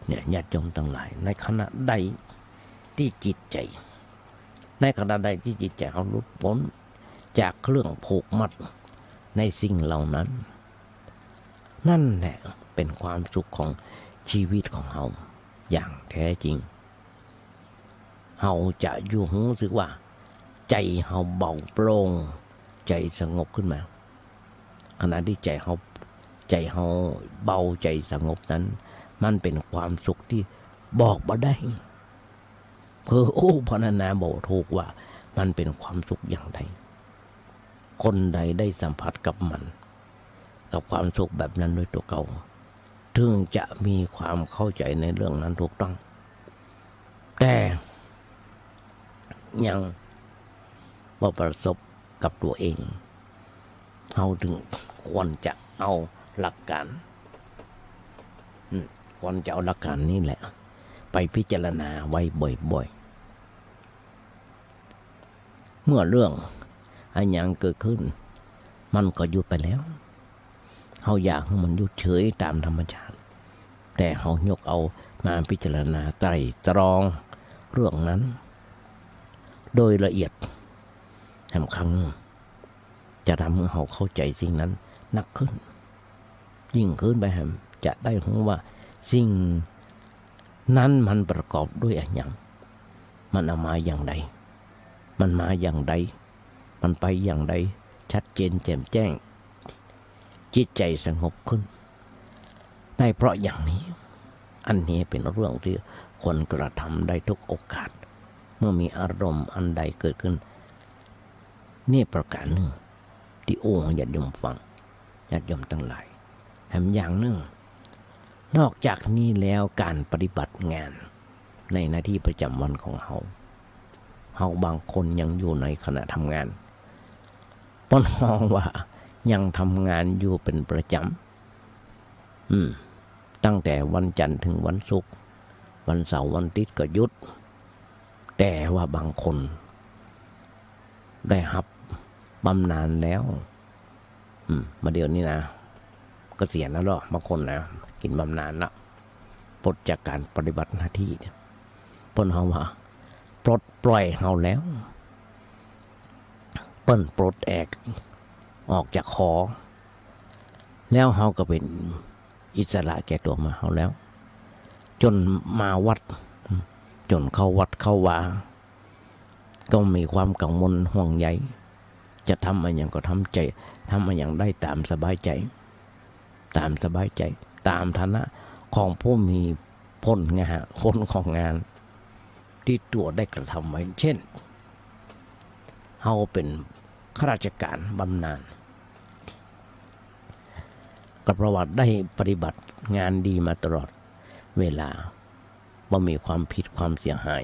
เนี่ยญาติโยมทั้งหลายในขณะใดที่จิตใจในขณะใดที่จิตใจเขาหลุดพ้นจากเครื่องผูกมัดในสิ่งเหล่านั้นนั่นแหละเป็นความสุขของชีวิตของเฮาอย่างแท้จริงเฮาจะอยู่รู้สึกว่าใจเฮาเบาโปร่งใจสงบขึ้นมาขณะที่ใจเฮาเบาใจสงบนั้นมันเป็นความสุขที่บอกบ่ได้พรรณนาบอกถูกว่ามันเป็นความสุขอย่างใดคนใดได้สัมผัสกับมันกับความสุขแบบนั้นด้วยตัวเก่าถึงจะมีความเข้าใจในเรื่องนั้นถูกต้องแต่ยังบ่ประสบกับตัวเองเราถึงควรจะเอาหลักการควรจะเอาหลักการนี้แหละไปพิจารณาไว้บ่อยๆเมื่อเรื่องอันยังเกิดขึ้นมันก็หยุดไปแล้วเราอยากให้มันหยุดเฉยตามธรรมชาติแต่เรายกเอามาพิจารณาไตร่ตรองเรื่องนั้นโดยละเอียดแห่งครั้งจะทำให้เราเข้าใจสิ่งนั้นหนักขึ้นยิ่งขึ้นไปแห่งจะได้รู้ว่าสิ่งนั้นมันประกอบด้วยอะไรอย่างมันเอามาอย่างใดมันมาอย่างใดมันไปอย่างใดชัดเจนแจ่มแจ้งจิตใจสงบขึ้นได้เพราะอย่างนี้อันนี้เป็นเรื่องที่คนกระทำได้ทุกโอกาสเมื่อมีอารมณ์อันใดเกิดขึ้นนี่ประการหนึ่งที่ญาติโยมฟังญาติโยมทั้งหลายแถมอย่างหนึ่งนอกจากนี้แล้วการปฏิบัติงานในหน้าที่ประจำวันของเฮาบางคนยังอยู่ในขณะทำงานป้อนห้องว่ายังทำงานอยู่เป็นประจำตั้งแต่วันจันทร์ถึงวันศุกร์วันเสาร์วันอาทิตย์ก็หยุดแต่ว่าบางคนได้รับบำนาญแล้วมาเดี๋ยวนี้นะเกษียณแล้วหรอบางคนนะกินบำนาญละปลดจากการปฏิบัติหน้าที่เนี่ยเปิ้นเฮาว่าปลดปล่อยเฮาแล้วเปิ้นปลดแอกออกจากขอแล้วเฮาก็เป็นอิสระแก่ตัวมาเฮาแล้วจนมาวัดจนเข้าวัดเข้าวาก็มีความกังวลห่วงใยจะทำอะไรอย่างก็ทำอะไรอย่างได้ตามสบายใจตามฐานะของผู้มีผลของงานที่ตัวได้กระทำไว้เช่นเฮาเป็นข้าราชการบำนาญกับประวัติได้ปฏิบัติงานดีมาตลอดเวลาบ่มีความผิดความเสียหาย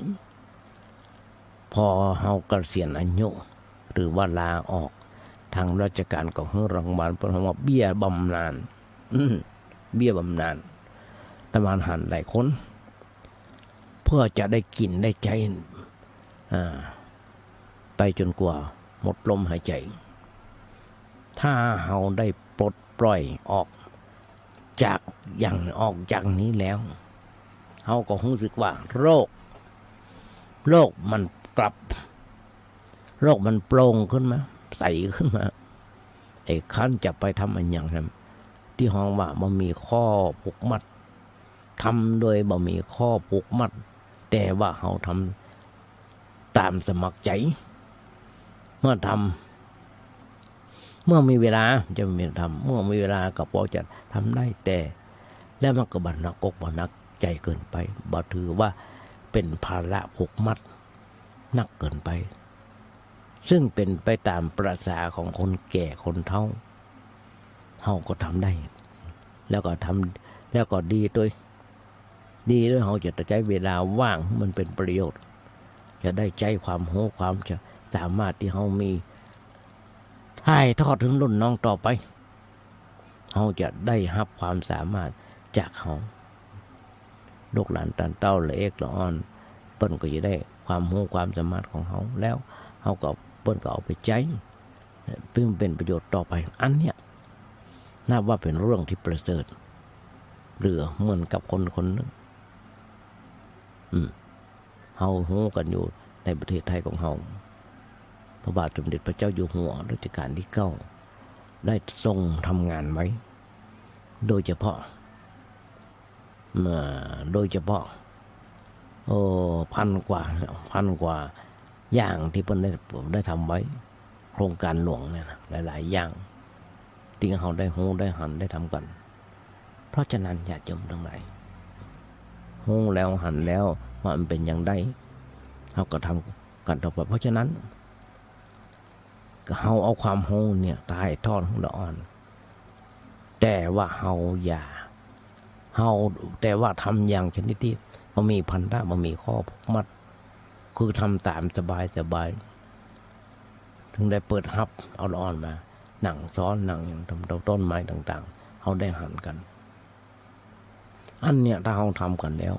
พอเฮาเกษียณอายุหรือว่าลาออกทางราชการก็ให้รางวัลเป็นว่าเบี้ยบำนาญเบี้ยบำนาญประมาณหันหลายคนเพื่อจะได้กินได้ใจไปจนกว่าหมดลมหายใจถ้าเฮาได้ปลดปล่อยออกจากนี้แล้วเฮาก็รู้สึกว่าโรคมันกลับโรคมันโปร่งขึ้นมาใสขึ้นมาไอ้คันจะไปทำอันอย่างนั้นที่ห้องว่าบ่มีข้อผูกมัดทำโดยบ่มีข้อผูกมัดแต่ว่าเฮาทำตามสมัครใจเมื่อมีเวลาจะมีทำเมื่อมีเวลาก็พอจะทำได้แต่แล้วมันก็บันนักอกบันนักใจเกินไปบ่ถือว่าเป็นภาระผูกมัดนักเกินไปซึ่งเป็นไปตามประสาของคนแก่คนเฒ่า เฮาก็ทำได้แล้วก็ทำแล้วก็ดีด้วยเฮาจะใช้เวลาว่างมันเป็นประโยชน์จะได้ใจความรู้ความจะสามารถที่เฮามีถ่ายทอดถึงรุ่นน้องต่อไปเฮาจะได้รับความสามารถจากเฮาลูกหลานตันเต้าละเอกละอ่อนเปิ้นก็จะได้ความรู้ความสามารถของเฮาแล้วเฮาก็เปิ้นก็เอาไปใช้เพื่อเป็นประโยชน์ต่อไปอันเนี้ยนับว่าเป็นเรื่องที่ประเสริฐเหลือเหมือนกับคนคนนึงเฮาฮู้กันอยู่ในประเทศไทยของเฮาพระบาทสมเด็จพระเจ้าอยู่หัวรัชกาลที่9ได้ทรงทำงานไว้โดยเฉพาะพันกว่าอย่างที่เพิ่นได้ทำไว้โครงการหลวงเนี่ยนะหลายๆอย่างที่เฮาได้ฮู้ได้หันได้ทำกันเพราะฉะนั้นญาติโยมทั้งหลายฮู้แล้วหันแล้วว่ามันเป็นอย่างไรเฮาก็ทำกันต่อไปเพราะฉะนั้นเฮาเอาความฮู้เนี่ยถ่ายทอดของละอ่อนแต่ว่าเฮาแต่ว่าทำอย่างชนิดที่บ่มีพันธะบ่มีข้อผูกมัดคือทำตามสบายถึงได้เปิดฮับเอาละอ่อนมาหนังซ้อนหนังอย่างทำต้นไม้ต่างๆเฮาได้หันกันอันเนี้ยถ้าเฮาทำกันแล้ว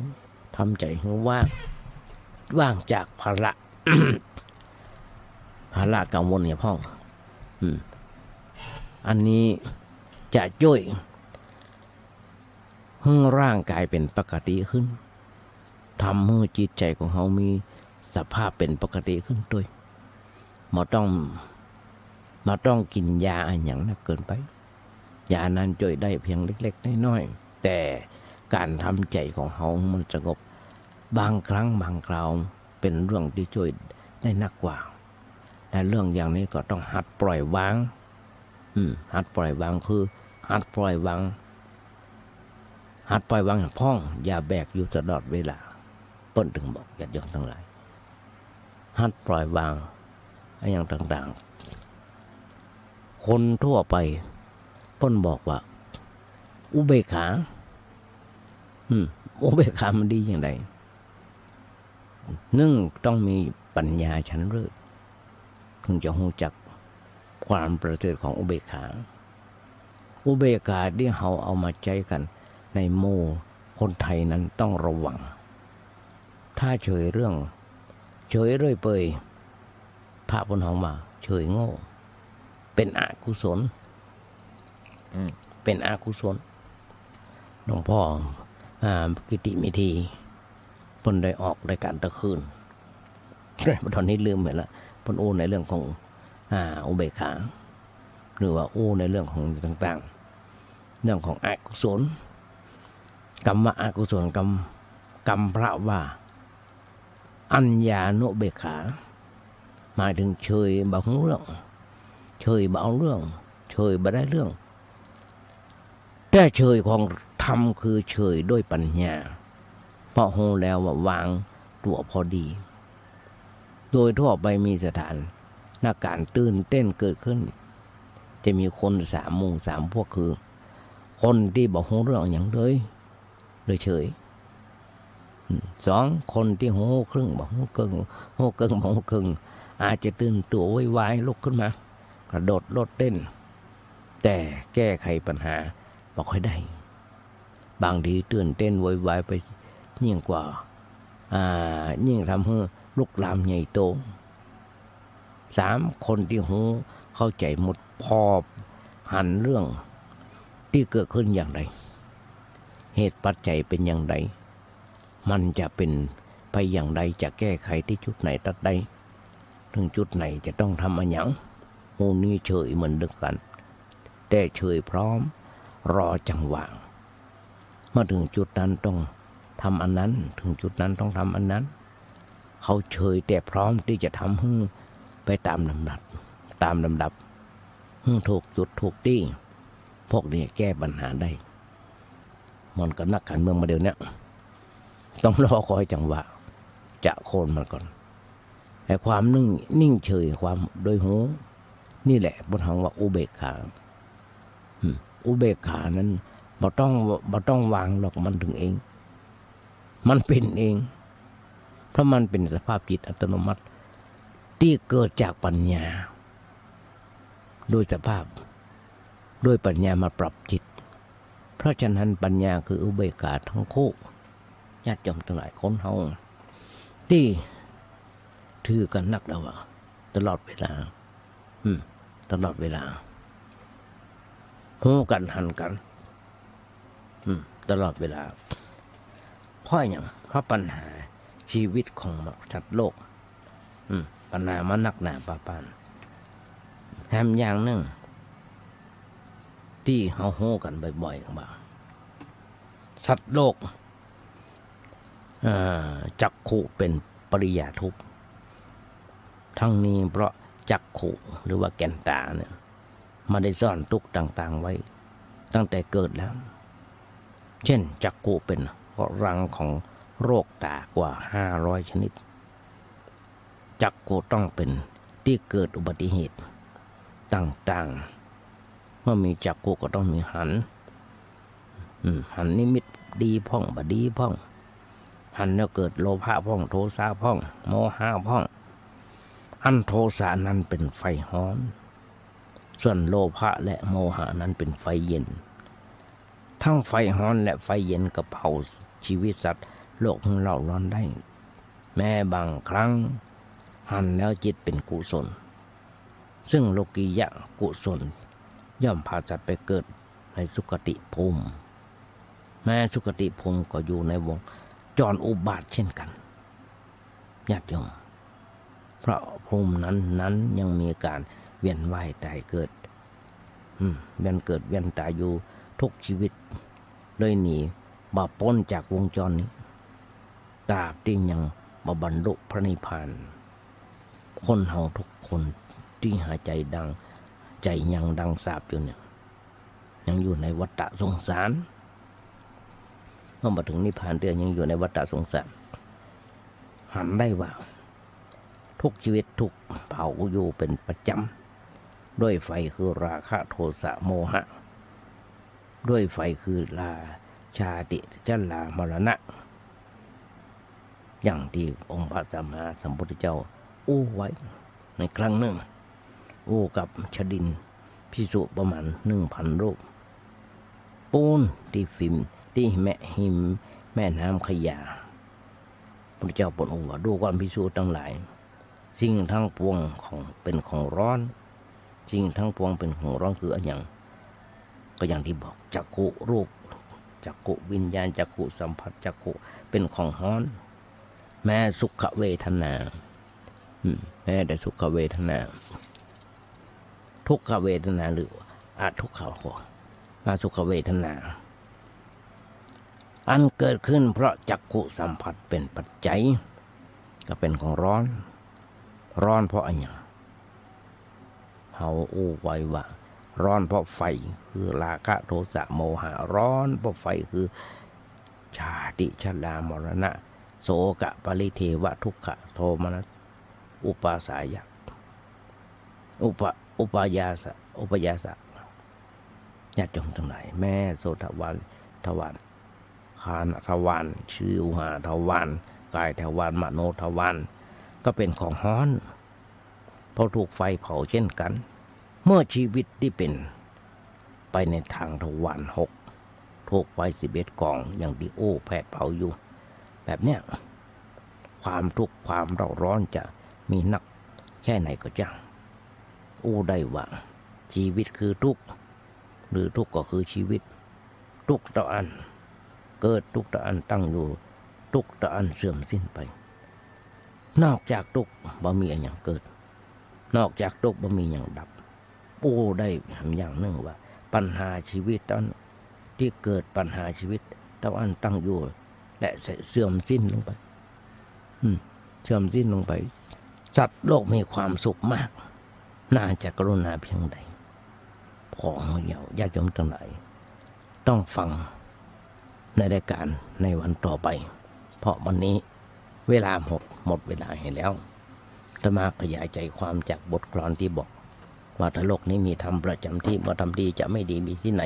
ทำใจให้ว่างจากภาระ ภาระกังวลเนี่ยพ่องอันนี้จะช่วยให้ร่างกายเป็นปกติขึ้นทำให้จิตใจของเขามีสภาพเป็นปกติขึ้นด้วยมาต้องกินยาอันอย่างนักเกินไปยานั้นช่วยได้เพียงเล็กๆน้อยๆแต่การทำใจของเขามันสงบบางครั้งบางคราวเป็นเรื่องที่ช่วยได้นักกว่าแต่เรื่องอย่างนี้ก็ต้องหัดปล่อยวางหัดปล่อยวางคือหัดปล่อยวางพ่องอย่าแบกอยู่ตลอดเวลาเปิ้นถึงบอกญาติโยมทั้งหลายหัดปล่อยวางอย่างต่างๆคนทั่วไปเปิ้นบอกว่าอุเบกขาอุเบกขามันดีอย่างไรนึ่งต้องมีปัญญาชั้นเลิศถึงจะรู้จักความประเสริฐของอุเบกขาที่เราเอามาใช้กันในหมู่คนไทยนั้นต้องระวังถ้าเฉยเรื่อยเปื่อยพระพุทธองค์ว่าเฉยโง่เป็นอกุศลหลวงพ่อกิติมิธีเพิ่นได้ออกรายการตะคืนตอนนี้ลืมไปแล้วเพิ่นอู้ในเรื่องของอุเบกขาหรือว่าอู้ในเรื่องของต่างๆเรื่องของอกุศลกรรมอกุศลกรรมพระว่าอัญญานุเบกขาหมายถึงเฉยบ่รู้เรื่องเฉยบ่เอาเรื่องเฉยบ่ได้เรื่องแต่เฉยของธรรมคือเฉยด้วยปัญญาเพราะฮู้แล้วว่าวางตัวพอดีโดยทั่วไปมีสถานการณ์ตื่นเต้นเกิดขึ้นจะมีคน3 พวกคือคนที่บ่ฮู้เรื่องอย่างเลยเฉย2คนที่ฮู้ครึ่งบ่ฮู้ครึ่งบ่ฮู้ครึ่งอาจจะตื่นตัวไวๆลุกขึ้นมากระโดดโลดเต้นแต่แก้ไขปัญหาบ่ค่อยได้บางทีตื่นเต้นไวๆไปยิ่งกว่ายิ่งทำให้ลุกลามใหญ่โต3คนที่ฮู้เข้าใจหมดพอหันเรื่องที่เกิดขึ้นอย่างไรเหตุปัจจัยเป็นอย่างไรมันจะเป็นไปอย่างไรจะแก้ไขที่จุดไหนตัดใดถึงจุดไหนจะต้องทำอะไรอย่างโอ้นี่เฉยเหมือนเดิมกันแต่เฉยพร้อมรอจังหวะมาถึงจุดนั้นต้องทำอันนั้นถึงจุดนั้นต้องทำอันนั้นเขาเฉยแต่พร้อมที่จะทำให้ไปตามลำดับถูกจุดถูกที่พวกนี้แก้ปัญหาได้มันก็นักการเมืองมาเดี๋ยวนี้ต้องรอคอยจังหวะจะโค่นมันก่อนแต่ความนิ่งเฉยความโดยหูนี่แหละบนหังว่าอุเบกขา อุเบกขานั้นบ่ต้องวางหรอกมันถึงเองมันเป็นเองเพราะมันเป็นสภาพจิตอัตโนมัติที่เกิดจากปัญญาโดยสภาพด้วยปัญญามาปรับจิตเพราะฉะนั้นปัญญาคืออุเบกขาทั้งคู่ญาติโยมทั้งหลายคนเฮาที่ถือกันนักแล้วตลอดเวลาตลอดเวลาหูกันหันกันตลอดเวลาเพราะอย่างเพราะปัญหาชีวิตของสัตว์โลกปัญหามันหนักหนาปาปานแถมอย่างหนึ่งที่เฮาโหกันบ่อยๆว่าสัตว์โลกจักขุเป็นปริยาทุกข์ทั้งนี้เพราะจักขุหรือว่าแก่นตาเนี่ยมาได้ซ่อนทุกข์ต่างๆไว้ตั้งแต่เกิดแล้วเช่นจักขุเป็นรังของโรคตากว่า500ชนิดจักขุต้องเป็นที่เกิดอุบัติเหตุต่างๆเมื่อมีจักขุก็ต้องมีหันนิมิตดีพ่องบดีพ่องหันแล้วเกิดโลภะพ่องโทสะพ่องโมหะพ่องอันโทสะนั้นเป็นไฟร้อนส่วนโลภะและโมหะนั้นเป็นไฟเย็นทั้งไฟร้อนและไฟเย็นก็เผาชีวิตสัตว์โลกของเราร้อนได้แม้บางครั้งหันแล้วจิตเป็นกุศลซึ่งโลกียะกุศลย่อมพาสัตว์ไปเกิดในสุคติภูมิแม้สุคติภูมิก็อยู่ในวงจรอุบาทเช่นกันญาติโยมเพราะภูมินั้นยังมีการเวียนว่ายตายเกิดเวียนเกิดเวียนตายอยู่ทุกชีวิตโดยหนีบ่พ้นจากวงจรนี้ตราบที่ยังบ่บรรลุพระนิพพานคนเฮาทุกคนที่หายใจดังใจยังดังสาบอยู่เนี่ยยังอยู่ในวัฏสงสารเมื่อมาถึงนิพพานยังอยู่ในวัฏสงสารหันได้ว่าทุกชีวิตทุกเผ่าอยู่เป็นประจำด้วยไฟคือราคะโทสะโมหะด้วยไฟคือราชาติชรามรณะอย่างที่องค์พระสัมมาสัมพุทธเจ้าอู้ไว้ในครั้งหนึ่งอู้กับชดินภิกษุประมาณ 1,000 รูปปูนที่ฟิมที่แม่น้ำขยาพระเจ้าปนองค์ว่าดูความภิกษุทั้งหลายสิ่งทั้งปวงของเป็นของร้อนสิ่งทั้งปวงเป็นของร้อนคืออะไรอย่างก็อย่างที่บอกจักขุรูปจักขุวิญญาณจักขุสัมผัสจักขุเป็นของร้อนแม้สุขเวทนาแม้แต่สุขเวทนาทุกขเวทนาหรืออาทุกขอาสุขเวทนาอันเกิดขึ้นเพราะจักขุสัมผัสเป็นปัจจัยก็เป็นของร้อนเพราะอะไรเฮาอู้ไว้ว่าร้อนเพราะไฟคือราคะโทสะโมหะร้อนเพราะไฟคือชาติชรามรณะโสกะปริเทวะทุกขะโทมนัสอุปาสายะอุปายาสะญาติโยมทั้งหลายแม่โสทวารคานทวารชิวหาทวารกายทวารมโนทวารก็เป็นของร้อนเพราะถูกไฟเผาเช่นกันเมื่อชีวิตที่เป็นไปในทางทวาร6ถูกไฟ11กองอย่างที่โอ้แผดเผาอยู่แบบเนี้ยความทุกข์ความเร่าร้อนจะมีนักแค่ไหนก็จังโอ้ได้ว่าชีวิตคือทุกข์หรือทุกข์ก็คือชีวิตทุกข์ต่ออันเกิดทุกข์ต่ออันตั้งอยู่ทุกข์ต่ออันเสื่อมสิ้นไปนอกจากทุกข์บ่มีอย่างเกิดนอกจากทุกข์บ่มีอย่างดับโอ้ได้อย่างหนึ่งว่าปัญหาชีวิตตอนที่เกิดปัญหาชีวิตต่ออันตั้งอยู่และเสื่อมสิ้นลงไปเสื่อมสิ้นลงไปสัตว์โลกมีความสุขมากน่าจะกรุณาเพียงใดพอเยาญาติโยมทั้งหลายต้องฟังในรายการในวันต่อไปเพราะวันนี้เวลาหมดเวลาให้แล้วจะมาขยายใจความจากบทกลอนที่บอก ว่าถ้าโลกนี้มีธรรมประจำที่ว่าทำดีจะไม่ดีมีที่ไหน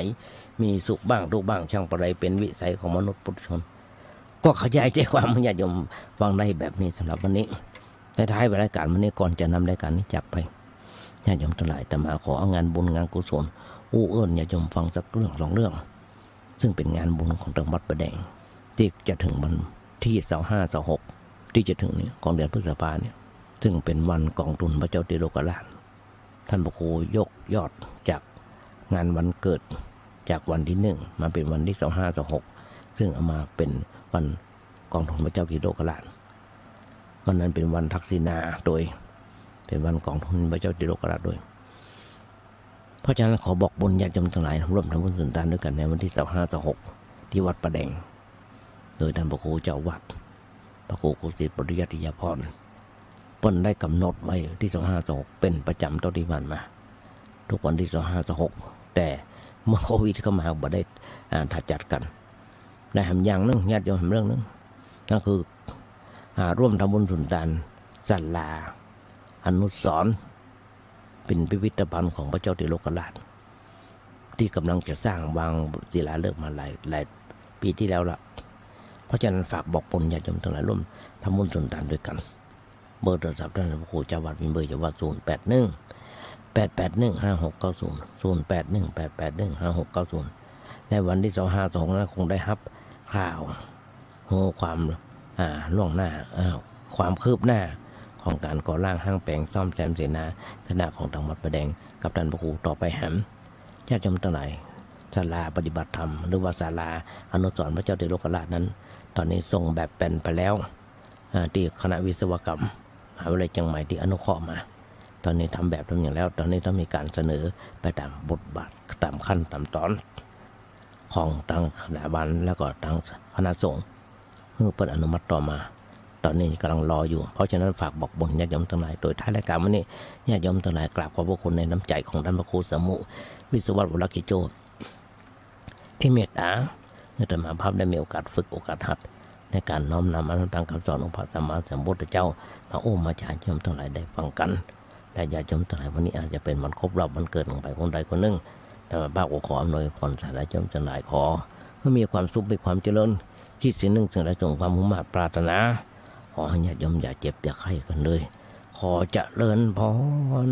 มีสุขบ้างทุกข์บ้างช่างประไรเป็นวิสัยของมนุษย์ปุถุชนก็ขยายใจความญาติโยมฟังได้แบบนี้สำหรับวันนี้ท้ายรายการวันนี้ก่อนจะนำรายการนี้จากไปญาติโยมทั้งหลายแต่มาขอเอางานบุญงานกุศลอู้เอิญญาติโยมฟังสักเรื่องสองเรื่องซึ่งเป็นงานบุญของจังหวัดประแดงที่จะถึงวันที่25-26ที่จะถึงนี้ของเดือนพฤษภาเนี่ยซึ่งเป็นวันกองทุนพระเจ้าติโลกราชท่านพระครูยกยอดจากงานวันเกิดจากวันที่1มาเป็นวันที่25-26ซึ่งเอามาเป็นวันกองทุนพระเจ้าติโลกราชวันนั้นเป็นวันทักษิณาโดยเป็นวันกองทุนพระเจ้าติโลกราชโดยเพราะฉะนั้นขอบอกบุญญาติโยมทั้งหลายร่วมทำบุญสุนทานด้วยกันในวันที่25-26ที่วัดประแดงโดยท่านพระครูเจ้าวัดพระครูกุศิษฐ์ปริยัติยาภรณ์เปิ้นได้กำหนดไว้ที่25-26เป็นประจำต่อที่ผ่านมาทุกวันที่25-26แต่เมื่อโควิดเข้ามาบ่ได้ถัดจัดกันได้ทำอย่างนึงญาติโยมทำเรื่องนึงนั่นคือร่วมทำบุญสุนทานศาลาอนุสรณ์เป็นพิพิธภัณฑ์ของพระเจ้าติโลกราชที่กำลังจะสร้างวางศิลาฤกษ์มาหลายปีที่แล้วละเพราะฉะนั้นฝากบอกบุญญาติโยมทั้งหลายร่วมทำบุญสุนทานด้วยกันเบอร์โทรศัพท์ท่านพระครูเจ้าวัดมีเบอร์อยู่ว่า081-881-5690 ในวันที่25-26นั้นคงได้รับข่าวความล่วงหน้าความคืบหน้าของการก่อร่างห้างแปลงซ่อมแซมเสนาธนาของจังหวัดประแดงกับท่านพระครูต่อไปแหมญาติโยมทั้งหลายศาลาปฏิบัติธรรมหรือว่าศาลาอนุสรณ์พระเจ้าติโลกราชนั้นตอนนี้ส่งแบบเป็นไปแล้วที่คณะวิศวกรรมมหาวิทยาลัยเชียงใหม่ที่อนุเคราะห์มาตอนนี้ทำแบบทั้งอย่างแล้วตอนนี้ต้องมีการเสนอไปตามบทบาทตามขั้นตามตอนของทางคณะบัญแล้วก็ทางคณะสงฆ์เพื่อเปิดอนุมัติต่อมาตอนนี้กำลังรออยู่เพราะฉะนั้นฝากบอกบุญญาติโยมทั้งหลายโดยท้ายรายการวันนี้ญาติโยมทั้งหลายกราบขอบพระคุณในน้ำใจของท่านพระครูสมุวิศวะวรกิจโจที่เมตตาเมื่อธรรมภาพได้มีโอกาสฝึกโอกาสหัดในการน้อมนำอนุตตรคำสอนของพระสัมมาสัมพุทธเจ้ามาโอ้มาจารย์โยมทั้งหลายได้ฟังกันและญาติโยมทั้งหลายวันนี้อาจจะเป็นวันครบรอบวันเกิดของใครคนใดคนหนึ่งแต่มาบ้าขออำนวยพรสาธุโยมทั้งหลายขอเพื่อมีความสุขมีความเจริญคิดสิ่งหนึ่งสิ่งใดส่งความมุ่งมั่นปรารถนาขอให้ญาติโยมอย่าเจ็บอย่าไข้กันเลยขอเจริญพร